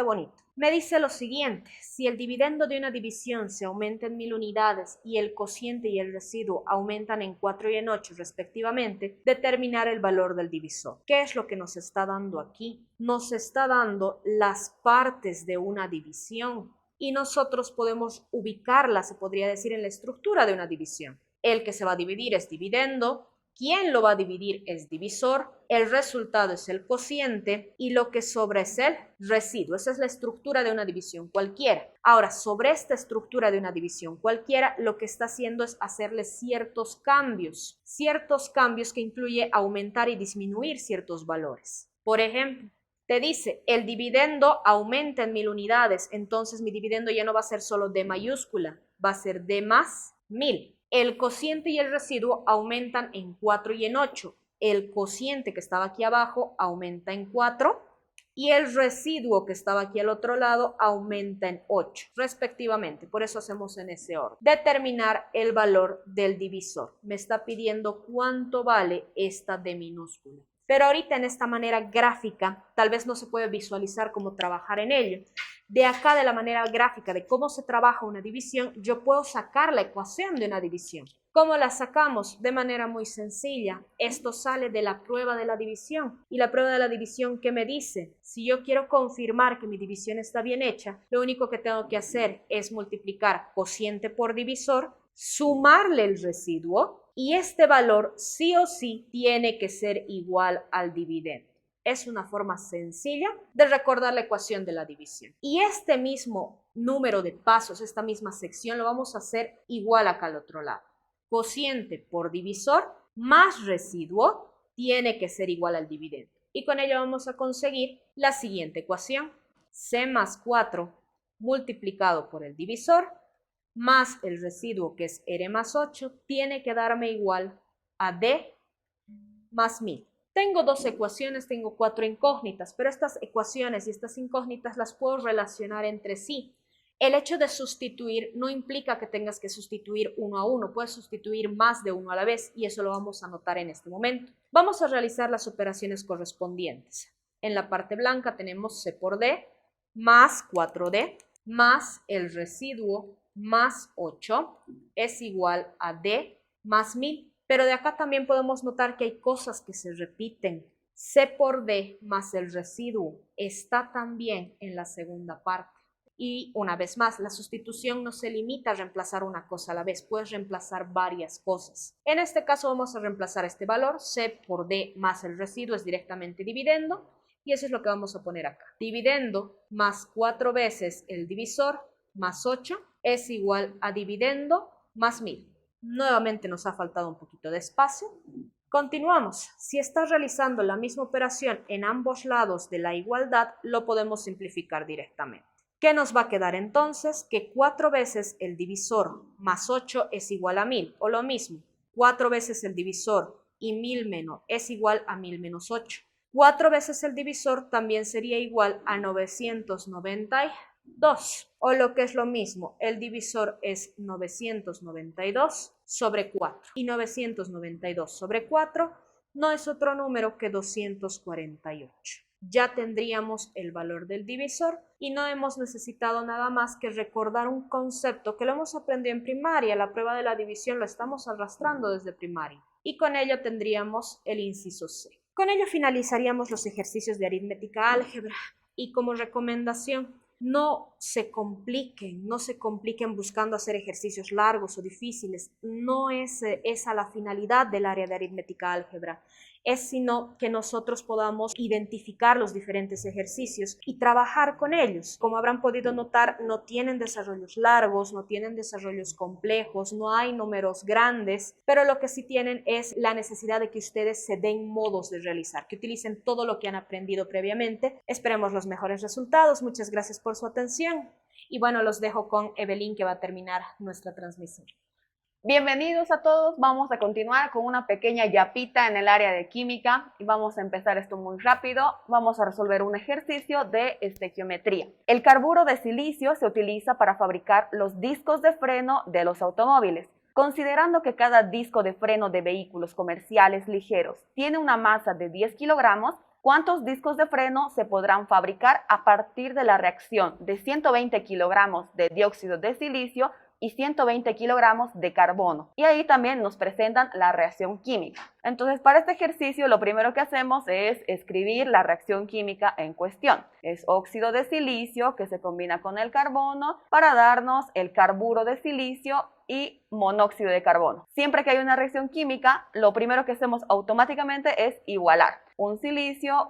bonito. Me dice lo siguiente: si el dividendo de una división se aumenta en 1000 unidades y el cociente y el residuo aumentan en 4 y en 8 respectivamente, determinar el valor del divisor. ¿Qué es lo que nos está dando aquí? Nos está dando las partes de una división. y nosotros podemos ubicarla, se podría decir, en la estructura de una división. El que se va a dividir es dividendo, quien lo va a dividir es divisor, el resultado es el cociente y lo que sobra es el residuo. Esa es la estructura de una división cualquiera. Ahora, sobre esta estructura de una división cualquiera, lo que está haciendo es hacerle ciertos cambios que incluye aumentar y disminuir ciertos valores. Por ejemplo, te dice, el dividendo aumenta en 1000 unidades, entonces mi dividendo ya no va a ser solo D mayúscula, va a ser D más 1000. El cociente y el residuo aumentan en 4 y en 8. El cociente que estaba aquí abajo aumenta en 4 y el residuo que estaba aquí al otro lado aumenta en 8, respectivamente. Por eso hacemos en ese orden. Determinar el valor del divisor. Me está pidiendo cuánto vale esta D minúscula. Pero ahorita en esta manera gráfica, tal vez no se puede visualizar cómo trabajar en ello. De acá, de la manera gráfica de cómo se trabaja una división, yo puedo sacar la ecuación de una división. ¿Cómo la sacamos? De manera muy sencilla. Esto sale de la prueba de la división. Y la prueba de la división, ¿qué me dice? Si yo quiero confirmar que mi división está bien hecha, lo único que tengo que hacer es multiplicar cociente por divisor, sumarle el residuo, y este valor sí o sí tiene que ser igual al dividendo. Es una forma sencilla de recordar la ecuación de la división. Y este mismo número de pasos, esta misma sección, lo vamos a hacer igual acá al otro lado. Cociente por divisor más residuo tiene que ser igual al dividendo. Y con ello vamos a conseguir la siguiente ecuación. C más 4 multiplicado por el divisor más el residuo, que es R más 8, tiene que darme igual a D más 1000. Tengo dos ecuaciones, tengo 4 incógnitas, pero estas ecuaciones y estas incógnitas las puedo relacionar entre sí. El hecho de sustituir no implica que tengas que sustituir uno a uno, puedes sustituir más de uno a la vez y eso lo vamos a notar en este momento. Vamos a realizar las operaciones correspondientes. En la parte blanca tenemos C por D más 4D más el residuo más 8 es igual a D más 1000. Pero de acá también podemos notar que hay cosas que se repiten. C por D más el residuo está también en la segunda parte. Y una vez más, la sustitución no se limita a reemplazar una cosa a la vez, puedes reemplazar varias cosas. En este caso vamos a reemplazar este valor, C por D más el residuo es directamente dividendo, y eso es lo que vamos a poner acá. Dividendo más 4 veces el divisor más 8 es igual a dividendo más 1000. Nuevamente nos ha faltado un poquito de espacio. Continuamos. Si estás realizando la misma operación en ambos lados de la igualdad, lo podemos simplificar directamente. ¿Qué nos va a quedar entonces? Que 4 veces el divisor más 8 es igual a 1000, o lo mismo, 4 veces el divisor y 1000 menos es igual a 1000 menos 8. 4 veces el divisor también sería igual a 992, o lo que es lo mismo, el divisor es 992 sobre 4, y 992 sobre 4 no es otro número que 248. Ya tendríamos el valor del divisor y no hemos necesitado nada más que recordar un concepto que lo hemos aprendido en primaria. La prueba de la división lo estamos arrastrando desde primaria y con ello tendríamos el inciso C. Con ello finalizaríamos los ejercicios de aritmética álgebra y como recomendación, no se compliquen buscando hacer ejercicios largos o difíciles. No es esa la finalidad del área de aritmética álgebra, es sino que nosotros podamos identificar los diferentes ejercicios y trabajar con ellos. Como habrán podido notar, no tienen desarrollos largos, no tienen desarrollos complejos, no hay números grandes, pero lo que sí tienen es la necesidad de que ustedes se den modos de realizar, que utilicen todo lo que han aprendido previamente. Esperemos los mejores resultados. Muchas gracias por su atención. Y bueno, los dejo con Evelyn, que va a terminar nuestra transmisión. Bienvenidos a todos, vamos a continuar con una pequeña yapita en el área de química y vamos a empezar esto muy rápido. Vamos a resolver un ejercicio de estequiometría. El carburo de silicio se utiliza para fabricar los discos de freno de los automóviles. Considerando que cada disco de freno de vehículos comerciales ligeros tiene una masa de 10 kilogramos, ¿cuántos discos de freno se podrán fabricar a partir de la reacción de 120 kilogramos de dióxido de silicio y 120 kilogramos de carbono. Y ahí también nos presentan la reacción química. Entonces, para este ejercicio, lo primero que hacemos es escribir la reacción química en cuestión. Es óxido de silicio que se combina con el carbono para darnos el carburo de silicio y monóxido de carbono. Siempre que hay una reacción química, lo primero que hacemos automáticamente es igualar. Un silicio,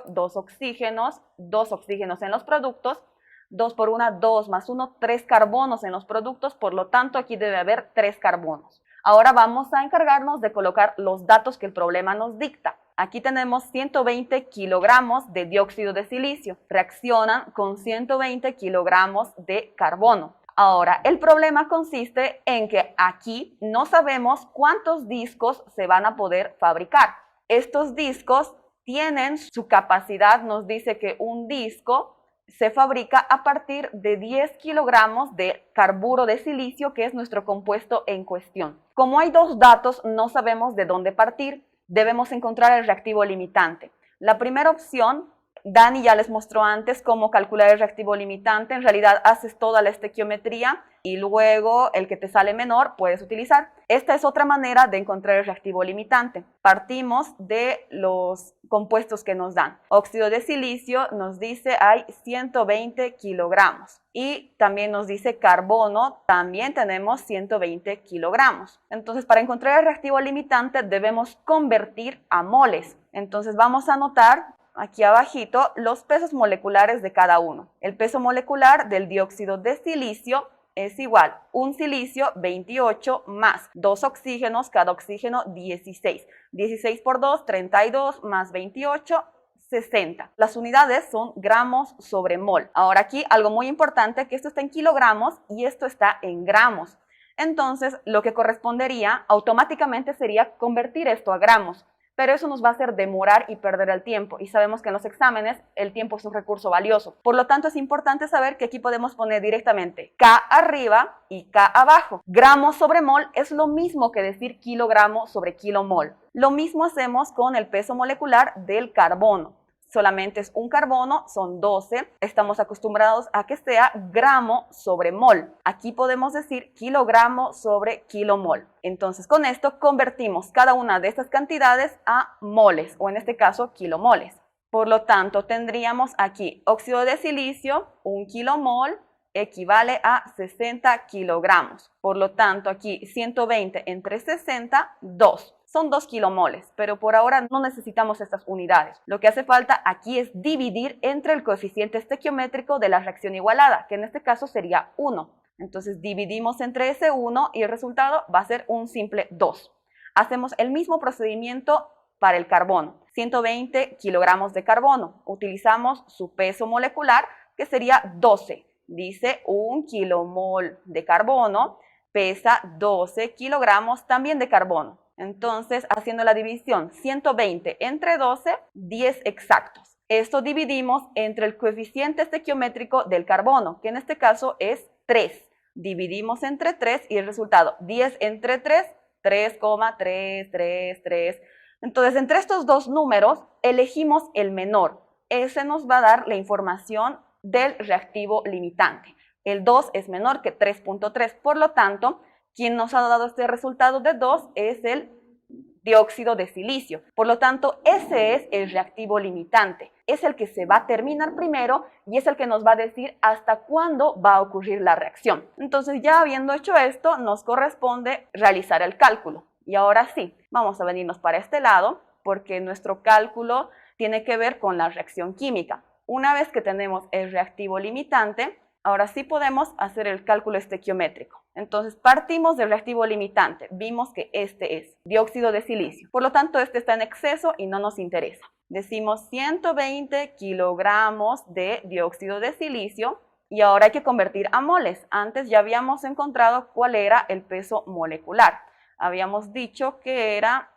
dos oxígenos en los productos, 2 por 1, 2 más 1, 3 carbonos en los productos, por lo tanto aquí debe haber 3 carbonos. Ahora vamos a encargarnos de colocar los datos que el problema nos dicta. Aquí tenemos 120 kilogramos de dióxido de silicio, reaccionan con 120 kilogramos de carbono. Ahora, el problema consiste en que aquí no sabemos cuántos discos se van a poder fabricar. Estos discos tienen su capacidad, nos dice que un disco se fabrica a partir de 10 kilogramos de carburo de silicio, que es nuestro compuesto en cuestión. Como hay dos datos, no sabemos de dónde partir, debemos encontrar el reactivo limitante. La primera opción, Dani ya les mostró antes cómo calcular el reactivo limitante. En realidad haces toda la estequiometría y luego el que te sale menor puedes utilizar. Esta es otra manera de encontrar el reactivo limitante. Partimos de los compuestos que nos dan. Óxido de silicio nos dice hay 120 kilogramos. Y también nos dice carbono, también tenemos 120 kilogramos. Entonces, para encontrar el reactivo limitante debemos convertir a moles. Entonces, vamos a anotar aquí abajito los pesos moleculares de cada uno. El peso molecular del dióxido de silicio es igual, un silicio 28 más 2 oxígenos, cada oxígeno 16. 16 por 2, 32 más 28, 60. Las unidades son gramos sobre mol. Ahora aquí algo muy importante, que esto está en kilogramos y esto está en gramos. Entonces lo que correspondería automáticamente sería convertir esto a gramos. Pero eso nos va a hacer demorar y perder el tiempo. Y sabemos que en los exámenes el tiempo es un recurso valioso. Por lo tanto, es importante saber que aquí podemos poner directamente K arriba y K abajo. Gramos sobre mol es lo mismo que decir kilogramo sobre kilomol. Lo mismo hacemos con el peso molecular del carbono. Solamente es un carbono, son 12. Estamos acostumbrados a que sea gramo sobre mol. Aquí podemos decir kilogramo sobre kilomol. Entonces, con esto convertimos cada una de estas cantidades a moles, o en este caso, kilomoles. Por lo tanto, tendríamos aquí óxido de silicio, 1 kilomol, equivale a 60 kilogramos. Por lo tanto, aquí 120 entre 60, 2. Son 2 kilomoles, pero por ahora no necesitamos estas unidades. Lo que hace falta aquí es dividir entre el coeficiente estequiométrico de la reacción igualada, que en este caso sería 1. Entonces dividimos entre ese 1 y el resultado va a ser un simple 2. Hacemos el mismo procedimiento para el carbono. 120 kilogramos de carbono. Utilizamos su peso molecular, que sería 12. Dice 1 kilomol de carbono, pesa 12 kilogramos también de carbono. Entonces, haciendo la división 120 entre 12, 10 exactos. Esto dividimos entre el coeficiente estequiométrico del carbono, que en este caso es 3. Dividimos entre 3 y el resultado 10 entre 3, 3,333. Entonces, entre estos dos números elegimos el menor. Ese nos va a dar la información del reactivo limitante. El 2 es menor que 3.3, por lo tanto, quien nos ha dado este resultado de 2 es el dióxido de silicio. Por lo tanto, ese es el reactivo limitante. Es el que se va a terminar primero y es el que nos va a decir hasta cuándo va a ocurrir la reacción. Entonces, ya habiendo hecho esto, nos corresponde realizar el cálculo. Y ahora sí, vamos a venirnos para este lado porque nuestro cálculo tiene que ver con la reacción química. Una vez que tenemos el reactivo limitante, ahora sí podemos hacer el cálculo estequiométrico. Entonces partimos del reactivo limitante. Vimos que este es dióxido de silicio. Por lo tanto, este está en exceso y no nos interesa. Decimos 120 kilogramos de dióxido de silicio y ahora hay que convertir a moles. Antes ya habíamos encontrado cuál era el peso molecular. Habíamos dicho que era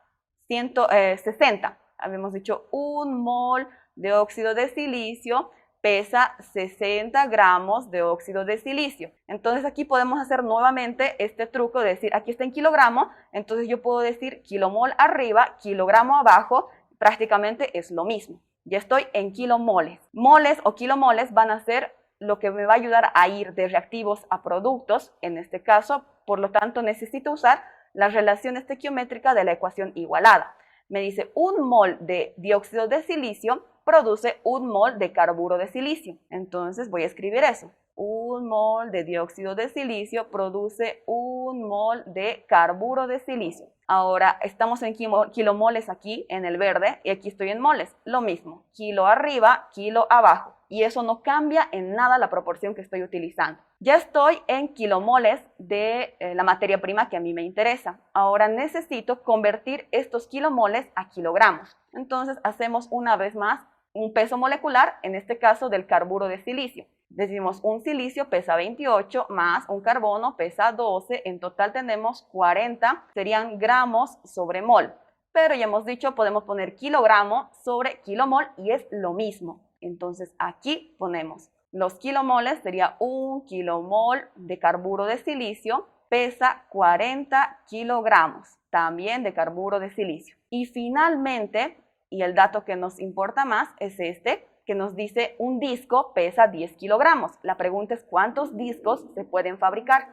160. Habíamos dicho 1 mol de óxido de silicio pesa 60 gramos de óxido de silicio. Entonces aquí podemos hacer nuevamente este truco de decir, aquí está en kilogramo, entonces yo puedo decir kilomol arriba, kilogramo abajo, prácticamente es lo mismo. Ya estoy en kilomoles. Moles o kilomoles van a ser lo que me va a ayudar a ir de reactivos a productos, en este caso. Por lo tanto, necesito usar la relación estequiométrica de la ecuación igualada. Me dice 1 mol de dióxido de silicio produce 1 mol de carburo de silicio. Entonces voy a escribir eso. 1 mol de dióxido de silicio produce 1 mol de carburo de silicio. Ahora estamos en kilomoles aquí en el verde y aquí estoy en moles. Lo mismo, kilo arriba, kilo abajo. Y eso no cambia en nada la proporción que estoy utilizando. Ya estoy en kilomoles de la materia prima que a mí me interesa. Ahora necesito convertir estos kilomoles a kilogramos. Entonces hacemos una vez más un peso molecular, en este caso del carburo de silicio. Decimos un silicio pesa 28 más un carbono pesa 12, en total tenemos 40, serían gramos sobre mol. Pero ya hemos dicho, podemos poner kilogramo sobre kilomol y es lo mismo. Entonces aquí ponemos los kilomoles, sería 1 kilomol de carburo de silicio, pesa 40 kilogramos, también de carburo de silicio. Y finalmente, y el dato que nos importa más es este, que nos dice un disco pesa 10 kilogramos. La pregunta es ¿cuántos discos se pueden fabricar?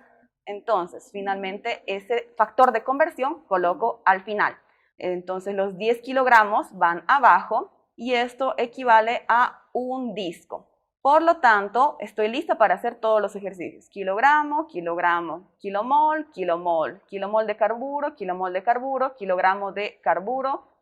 Entonces, finalmente, ese factor de conversión coloco al final. Entonces, los 10 kilogramos van abajo y esto equivale a un disco. Por lo tanto, estoy lista para hacer todos los ejercicios. Kilogramo, kilogramo, kilomol, kilomol, kilomol de carburo, kilogramo de carburo,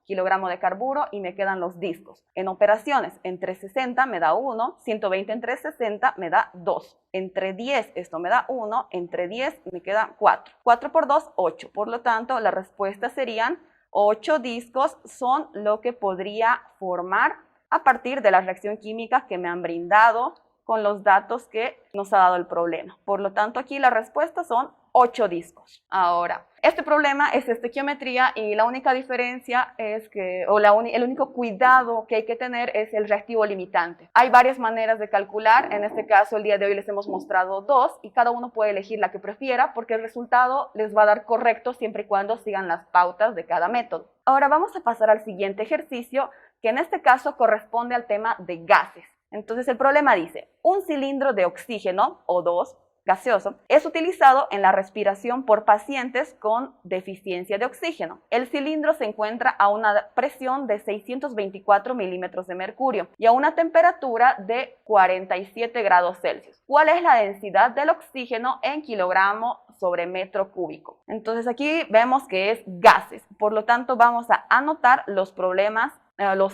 kilogramo de carburo y me quedan los discos. En operaciones, entre 60 me da 1, 120 entre 60 me da 2. Entre 10 esto me da 1, entre 10 me queda 4. 4 por 2, 8. Por lo tanto, la respuesta serían 8 discos son lo que podría formar a partir de la reacción química que me han brindado con los datos que nos ha dado el problema. Por lo tanto, aquí la respuesta son 8 discos. Ahora, este problema es estequiometría y la única diferencia es que, el único cuidado que hay que tener es el reactivo limitante. Hay varias maneras de calcular, en este caso el día de hoy les hemos mostrado 2 y cada uno puede elegir la que prefiera porque el resultado les va a dar correcto siempre y cuando sigan las pautas de cada método. Ahora vamos a pasar al siguiente ejercicio que en este caso corresponde al tema de gases. Entonces el problema dice, un cilindro de oxígeno O2 gaseoso es utilizado en la respiración por pacientes con deficiencia de oxígeno. El cilindro se encuentra a una presión de 624 milímetros de mercurio y a una temperatura de 47 grados Celsius. ¿Cuál es la densidad del oxígeno en kilogramo sobre metro cúbico? Entonces aquí vemos que es gases, por lo tanto vamos a anotar los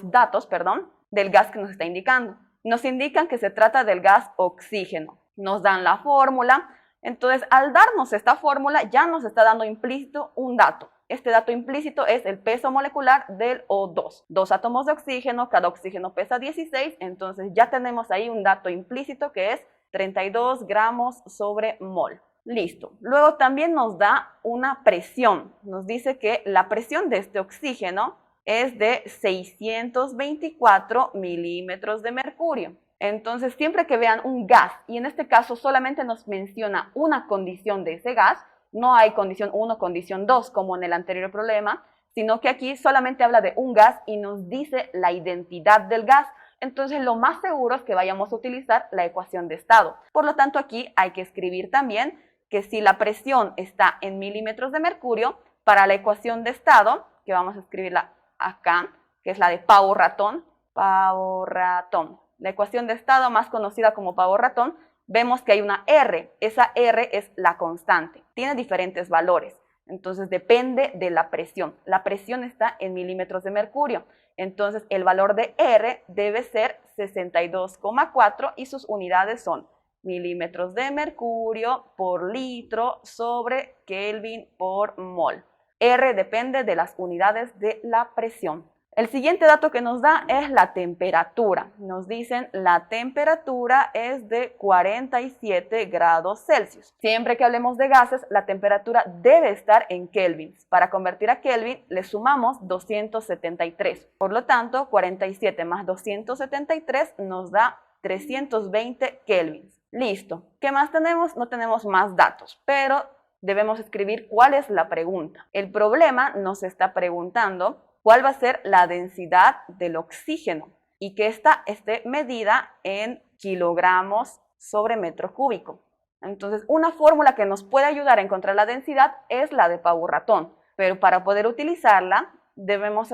datos del gas que nos está indicando. Nos indican que se trata del gas oxígeno. Nos dan la fórmula. Entonces, al darnos esta fórmula, ya nos está dando implícito un dato. Este dato implícito es el peso molecular del O2. 2 átomos de oxígeno, cada oxígeno pesa 16, entonces ya tenemos ahí un dato implícito que es 32 gramos sobre mol. Listo. Luego también nos da una presión. Nos dice que la presión de este oxígeno es de 624 milímetros de mercurio. Entonces, siempre que vean un gas, y en este caso solamente nos menciona una condición de ese gas, no hay condición 1, condición 2, como en el anterior problema, sino que aquí solamente habla de un gas y nos dice la identidad del gas. Entonces, lo más seguro es que vayamos a utilizar la ecuación de estado. Por lo tanto, aquí hay que escribir también que si la presión está en milímetros de mercurio, para la ecuación de estado, que vamos a escribirla acá, que es la de pavo ratón. La ecuación de estado más conocida como pavo ratón, vemos que hay una R. Esa R es la constante. Tiene diferentes valores. Entonces depende de la presión. La presión está en milímetros de mercurio. Entonces el valor de R debe ser 62,4 y sus unidades son milímetros de mercurio por litro sobre Kelvin por mol. R depende de las unidades de la presión. El siguiente dato que nos da es la temperatura. Nos dicen la temperatura es de 47 grados Celsius. Siempre que hablemos de gases, la temperatura debe estar en kelvins. Para convertir a Kelvin le sumamos 273. Por lo tanto, 47 más 273 nos da 320 kelvins. Listo. ¿Qué más tenemos? No tenemos más datos, pero debemos escribir cuál es la pregunta. El problema nos está preguntando cuál va a ser la densidad del oxígeno y que esta esté medida en kilogramos sobre metro cúbico. Entonces, una fórmula que nos puede ayudar a encontrar la densidad es la de Pau-Ratón, pero para poder utilizarla debemos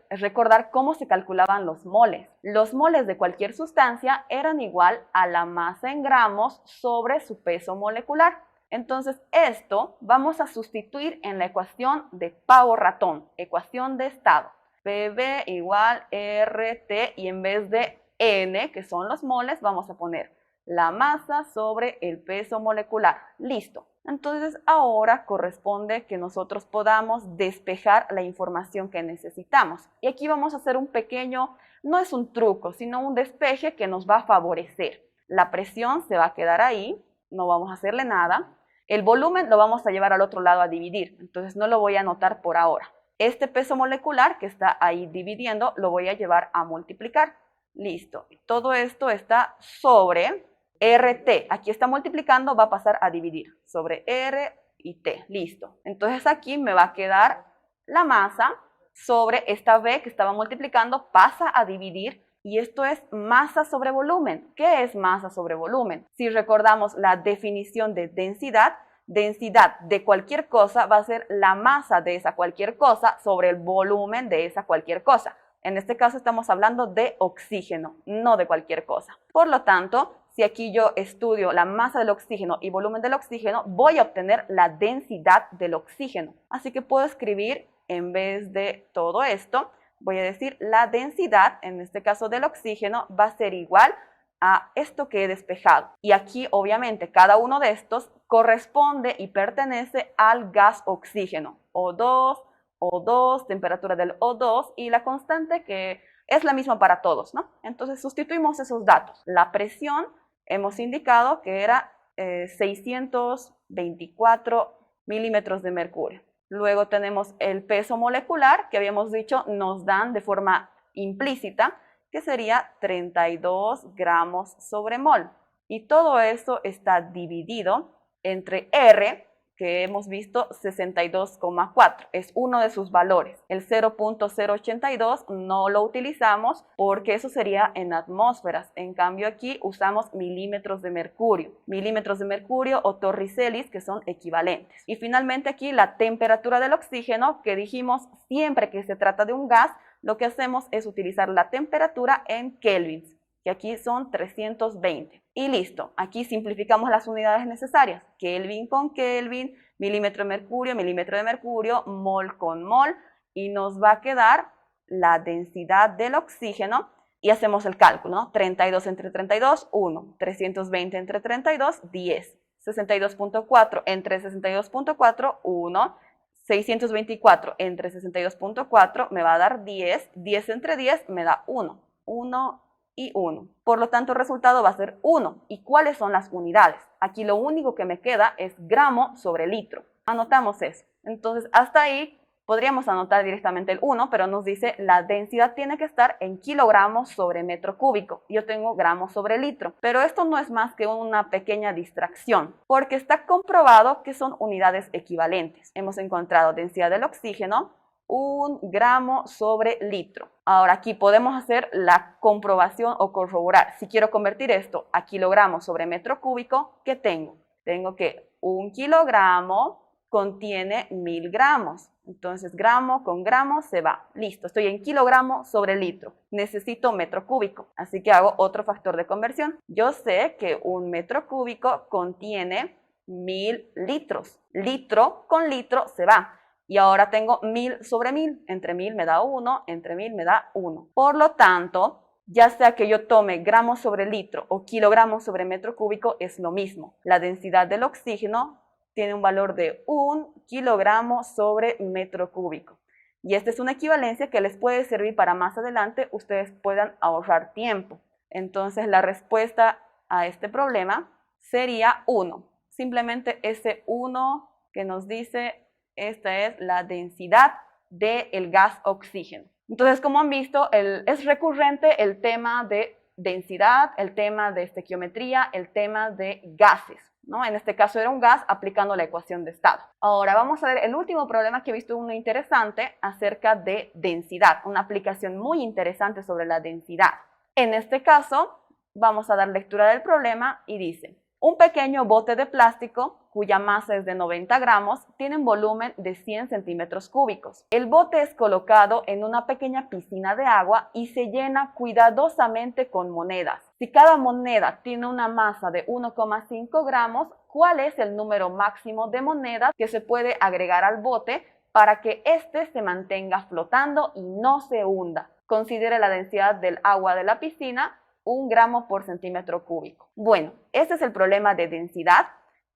recordar cómo se calculaban los moles. Los moles de cualquier sustancia eran igual a la masa en gramos sobre su peso molecular. Entonces, esto vamos a sustituir en la ecuación de Pau-Ratón, ecuación de estado. PV igual RT y en vez de N, que son los moles, vamos a poner la masa sobre el peso molecular. Listo. Entonces ahora corresponde que nosotros podamos despejar la información que necesitamos. Y aquí vamos a hacer un pequeño, no es un truco, sino un despeje que nos va a favorecer. La presión se va a quedar ahí, no vamos a hacerle nada. El volumen lo vamos a llevar al otro lado a dividir, entonces no lo voy a anotar por ahora. Este peso molecular que está ahí dividiendo lo voy a llevar a multiplicar. Listo. Todo esto está sobre RT. Aquí está multiplicando, va a pasar a dividir sobre R y T. Listo. Entonces aquí me va a quedar la masa sobre esta V que estaba multiplicando, pasa a dividir y esto es masa sobre volumen. ¿Qué es masa sobre volumen? Si recordamos la definición de densidad, densidad de cualquier cosa va a ser la masa de esa cualquier cosa sobre el volumen de esa cualquier cosa. En este caso estamos hablando de oxígeno, no de cualquier cosa. Por lo tanto, si aquí yo estudio la masa del oxígeno y volumen del oxígeno, voy a obtener la densidad del oxígeno. Así que puedo escribir, en vez de todo esto, voy a decir la densidad, en este caso del oxígeno, va a ser igual a esto que he despejado. Y aquí, obviamente, cada uno de estos corresponde y pertenece al gas oxígeno. O2, temperatura del O2 y la constante que es la misma para todos, ¿no? Entonces sustituimos esos datos. La presión hemos indicado que era 624 milímetros de mercurio. Luego tenemos el peso molecular que habíamos dicho nos dan de forma implícita que sería 32 gramos sobre mol. Y todo eso está dividido entre R, que hemos visto 62,4, es uno de sus valores. El 0.082 no lo utilizamos porque eso sería en atmósferas. En cambio aquí usamos milímetros de mercurio o torricelis que son equivalentes. Y finalmente aquí la temperatura del oxígeno que dijimos siempre que se trata de un gas, lo que hacemos es utilizar la temperatura en kelvins, que aquí son 320. Y listo, aquí simplificamos las unidades necesarias. Kelvin con Kelvin, milímetro de mercurio, mol con mol, y nos va a quedar la densidad del oxígeno, y hacemos el cálculo, ¿no? 32 entre 32, 1, 320 entre 32, 10, 62.4 entre 62.4, 1, 624 entre 62.4 me va a dar 10, 10 entre 10 me da 1, 1 y 1. Por lo tanto, el resultado va a ser 1. ¿Y cuáles son las unidades? Aquí lo único que me queda es gramo sobre litro. Anotamos eso. Entonces, hasta ahí podríamos anotar directamente el 1, pero nos dice la densidad tiene que estar en kilogramos sobre metro cúbico. Yo tengo gramos sobre litro, pero esto no es más que una pequeña distracción, porque está comprobado que son unidades equivalentes. Hemos encontrado densidad del oxígeno, 1 gramo sobre litro. Ahora aquí podemos hacer la comprobación o corroborar. Si quiero convertir esto a kilogramos sobre metro cúbico, ¿qué tengo? Tengo que 1 kilogramo contiene 1000 gramos. Entonces gramo con gramo se va. Listo, estoy en kilogramo sobre litro. Necesito metro cúbico, así que hago otro factor de conversión. Yo sé que un metro cúbico contiene 1000 litros. Litro con litro se va. Y ahora tengo 1000 sobre 1000. Entre 1000 me da 1, entre 1000 me da 1. Por lo tanto, ya sea que yo tome gramos sobre litro o kilogramos sobre metro cúbico, es lo mismo. La densidad del oxígeno tiene un valor de 1 kilogramo sobre metro cúbico. Y esta es una equivalencia que les puede servir para más adelante ustedes puedan ahorrar tiempo. Entonces la respuesta a este problema sería 1. Simplemente ese 1 que nos dice esta es la densidad del gas oxígeno. Entonces, como han visto, es recurrente el tema de densidad, el tema de estequiometría, el tema de gases, ¿no? En este caso era un gas aplicando la ecuación de estado. Ahora vamos a ver el último problema que he visto, uno interesante acerca de densidad, una aplicación muy interesante sobre la densidad. En este caso, vamos a dar lectura del problema y dice: un pequeño bote de plástico cuya masa es de 90 gramos tiene un volumen de 100 centímetros cúbicos. El bote es colocado en una pequeña piscina de agua y se llena cuidadosamente con monedas. Si cada moneda tiene una masa de 1,5 gramos, ¿cuál es el número máximo de monedas que se puede agregar al bote para que éste se mantenga flotando y no se hunda? Considere la densidad del agua de la piscina, 1 gramo por centímetro cúbico. Bueno, este es el problema de densidad,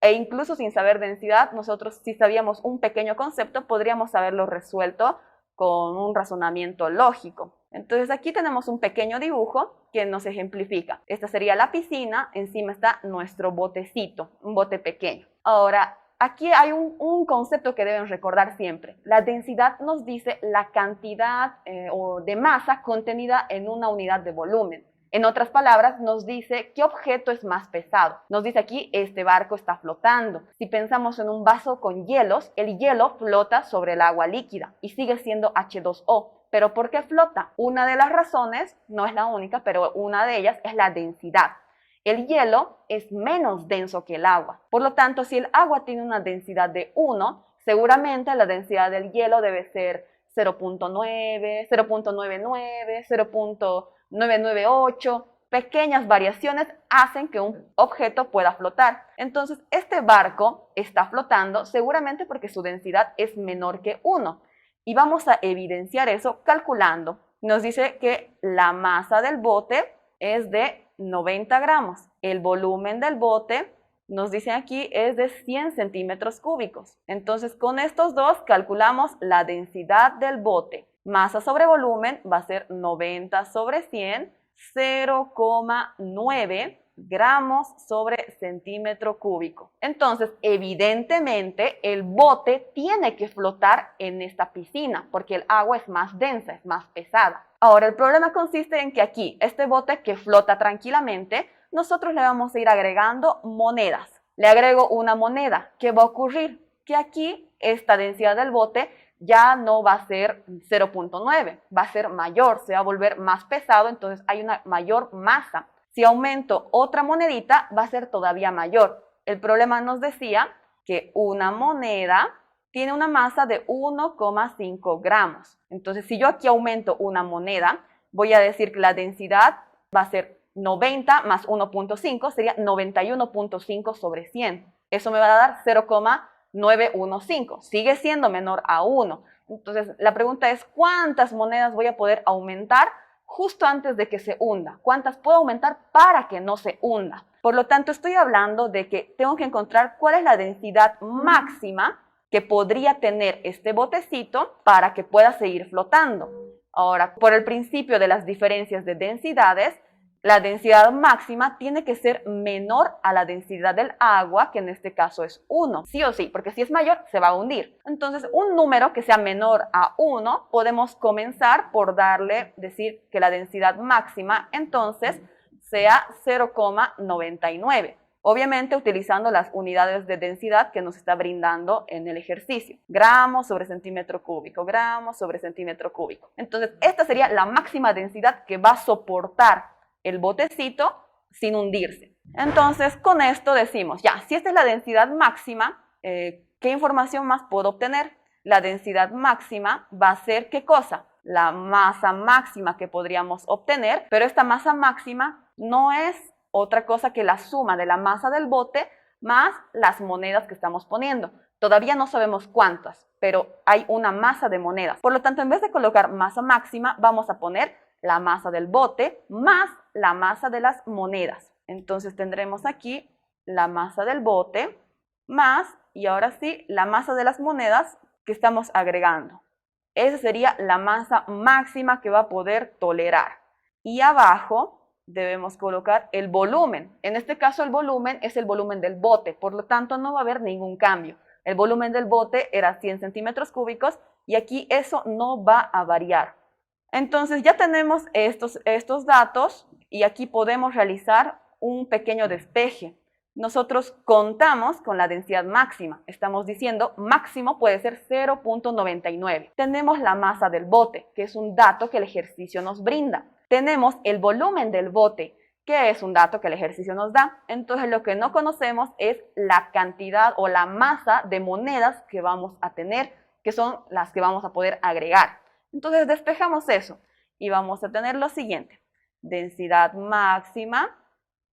e incluso sin saber densidad, nosotros, si sabíamos un pequeño concepto, podríamos haberlo resuelto con un razonamiento lógico. Entonces aquí tenemos un pequeño dibujo que nos ejemplifica. Esta sería la piscina, encima está nuestro botecito, un bote pequeño. Ahora, aquí hay un concepto que deben recordar siempre. La densidad nos dice la cantidad de masa contenida en una unidad de volumen. En otras palabras, nos dice qué objeto es más pesado. Nos dice aquí, este barco está flotando. Si pensamos en un vaso con hielos, el hielo flota sobre el agua líquida y sigue siendo H2O. ¿Pero por qué flota? Una de las razones, no es la única, pero una de ellas es la densidad. El hielo es menos denso que el agua. Por lo tanto, si el agua tiene una densidad de 1, seguramente la densidad del hielo debe ser 0.9, 0.99, 0.998. Pequeñas variaciones hacen que un objeto pueda flotar. Entonces, este barco está flotando seguramente porque su densidad es menor que 1. Y vamos a evidenciar eso calculando. Nos dice que la masa del bote es de 90 gramos. El volumen del bote, nos dice aquí, es de 100 centímetros cúbicos. Entonces, con estos dos calculamos la densidad del bote. Masa sobre volumen va a ser 90 sobre 100, 0,9 gramos sobre centímetro cúbico. Entonces, evidentemente, el bote tiene que flotar en esta piscina porque el agua es más densa, es más pesada. Ahora, el problema consiste en que aquí, este bote que flota tranquilamente, nosotros le vamos a ir agregando monedas. Le agrego una moneda. ¿Qué va a ocurrir? Que aquí, esta densidad del bote ya no va a ser 0.9, va a ser mayor, se va a volver más pesado, entonces hay una mayor masa. Si aumento otra monedita, va a ser todavía mayor. El problema nos decía que una moneda tiene una masa de 1,5 gramos. Entonces, si yo aquí aumento una moneda, voy a decir que la densidad va a ser 90 más 1.5, sería 91.5 sobre 100. Eso me va a dar 0,915. Sigue siendo menor a 1. Entonces, la pregunta es, ¿cuántas monedas voy a poder aumentar justo antes de que se hunda? ¿Cuántas puedo aumentar para que no se hunda? Por lo tanto, estoy hablando de que tengo que encontrar cuál es la densidad máxima que podría tener este botecito para que pueda seguir flotando. Ahora, por el principio de las diferencias de densidades, la densidad máxima tiene que ser menor a la densidad del agua, que en este caso es 1, sí o sí, porque si es mayor se va a hundir. Entonces, un número que sea menor a 1, podemos comenzar por decir que la densidad máxima entonces sea 0,99. Obviamente utilizando las unidades de densidad que nos está brindando en el ejercicio. Gramos sobre centímetro cúbico, gramos sobre centímetro cúbico. Entonces, esta sería la máxima densidad que va a soportar el botecito sin hundirse. Entonces, con esto decimos, ya, si esta es la densidad máxima, ¿qué información más puedo obtener? La densidad máxima va a ser, ¿qué cosa? La masa máxima que podríamos obtener, pero esta masa máxima no es otra cosa que la suma de la masa del bote más las monedas que estamos poniendo. Todavía no sabemos cuántas, pero hay una masa de monedas. Por lo tanto, en vez de colocar masa máxima, vamos a poner la masa del bote más la masa de las monedas. Entonces tendremos aquí la masa del bote más, y ahora sí, la masa de las monedas que estamos agregando. Esa sería la masa máxima que va a poder tolerar. Y abajo debemos colocar el volumen. En este caso el volumen es el volumen del bote, por lo tanto no va a haber ningún cambio. El volumen del bote era 100 centímetros cúbicos y aquí eso no va a variar. Entonces ya tenemos estos datos y aquí podemos realizar un pequeño despeje. Nosotros contamos con la densidad máxima. Estamos diciendo máximo puede ser 0.99. Tenemos la masa del bote, que es un dato que el ejercicio nos brinda. Tenemos el volumen del bote, que es un dato que el ejercicio nos da. Entonces lo que no conocemos es la cantidad o la masa de monedas que vamos a tener, que son las que vamos a poder agregar. Entonces despejamos eso y vamos a tener lo siguiente. Densidad máxima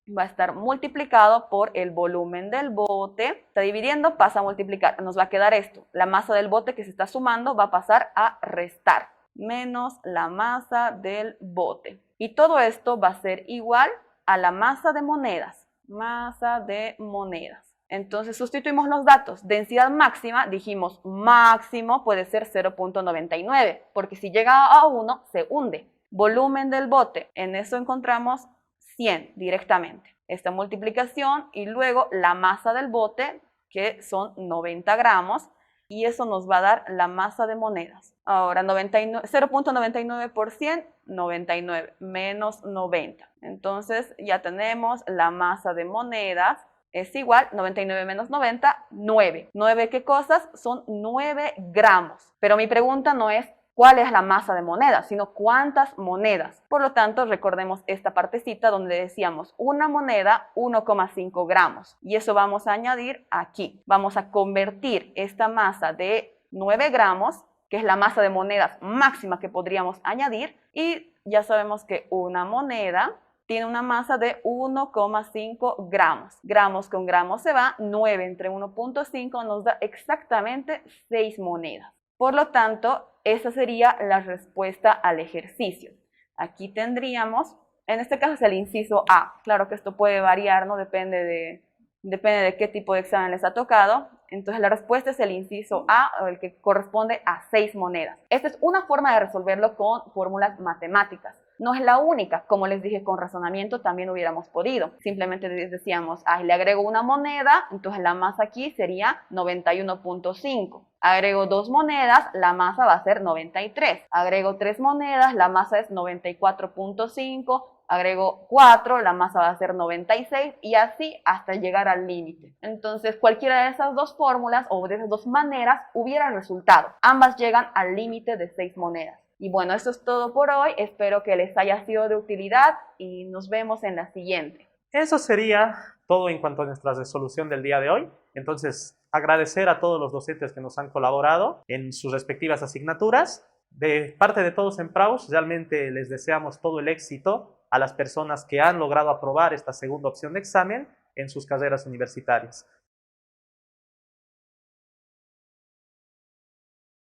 va a estar multiplicado por el volumen del bote. Está dividiendo, pasa a multiplicar. Nos va a quedar esto. La masa del bote que se está sumando va a pasar a restar, menos la masa del bote. Y todo esto va a ser igual a la masa de monedas. Masa de monedas. Entonces sustituimos los datos. Densidad máxima, dijimos máximo puede ser 0.99, porque si llega a 1 se hunde. Volumen del bote, en eso encontramos 100 directamente. Esta multiplicación y luego la masa del bote, que son 90 gramos, y eso nos va a dar la masa de monedas. Ahora 0.99 por 100, 99 menos 90. Entonces ya tenemos la masa de monedas. Es igual, 99 menos 90, 9. ¿9 qué cosas? Son 9 gramos. Pero mi pregunta no es cuál es la masa de monedas, sino cuántas monedas. Por lo tanto, recordemos esta partecita donde decíamos una moneda, 1,5 gramos. Y eso vamos a añadir aquí. Vamos a convertir esta masa de 9 gramos, que es la masa de monedas máxima que podríamos añadir. Y ya sabemos que una moneda tiene una masa de 1,5 gramos. Gramos con gramos se va, 9 entre 1,5 nos da exactamente 6 monedas. Por lo tanto, esa sería la respuesta al ejercicio. Aquí tendríamos, en este caso es el inciso A. Claro que esto puede variar, ¿no? Depende de qué tipo de examen les ha tocado. Entonces la respuesta es el inciso A, el que corresponde a 6 monedas. Esta es una forma de resolverlo con fórmulas matemáticas. No es la única, como les dije, con razonamiento también hubiéramos podido. Simplemente decíamos, le agrego una moneda, entonces la masa aquí sería 91.5. Agrego 2 monedas, la masa va a ser 93. Agrego 3 monedas, la masa es 94.5. Agrego 4, la masa va a ser 96 y así hasta llegar al límite. Entonces cualquiera de esas dos fórmulas o de esas dos maneras hubiera resultado. Ambas llegan al límite de 6 monedas. Y bueno, eso es todo por hoy. Espero que les haya sido de utilidad y nos vemos en la siguiente. Eso sería todo en cuanto a nuestra resolución del día de hoy. Entonces, agradecer a todos los docentes que nos han colaborado en sus respectivas asignaturas. De parte de todos en PRAUS, realmente les deseamos todo el éxito a las personas que han logrado aprobar esta segunda opción de examen en sus carreras universitarias.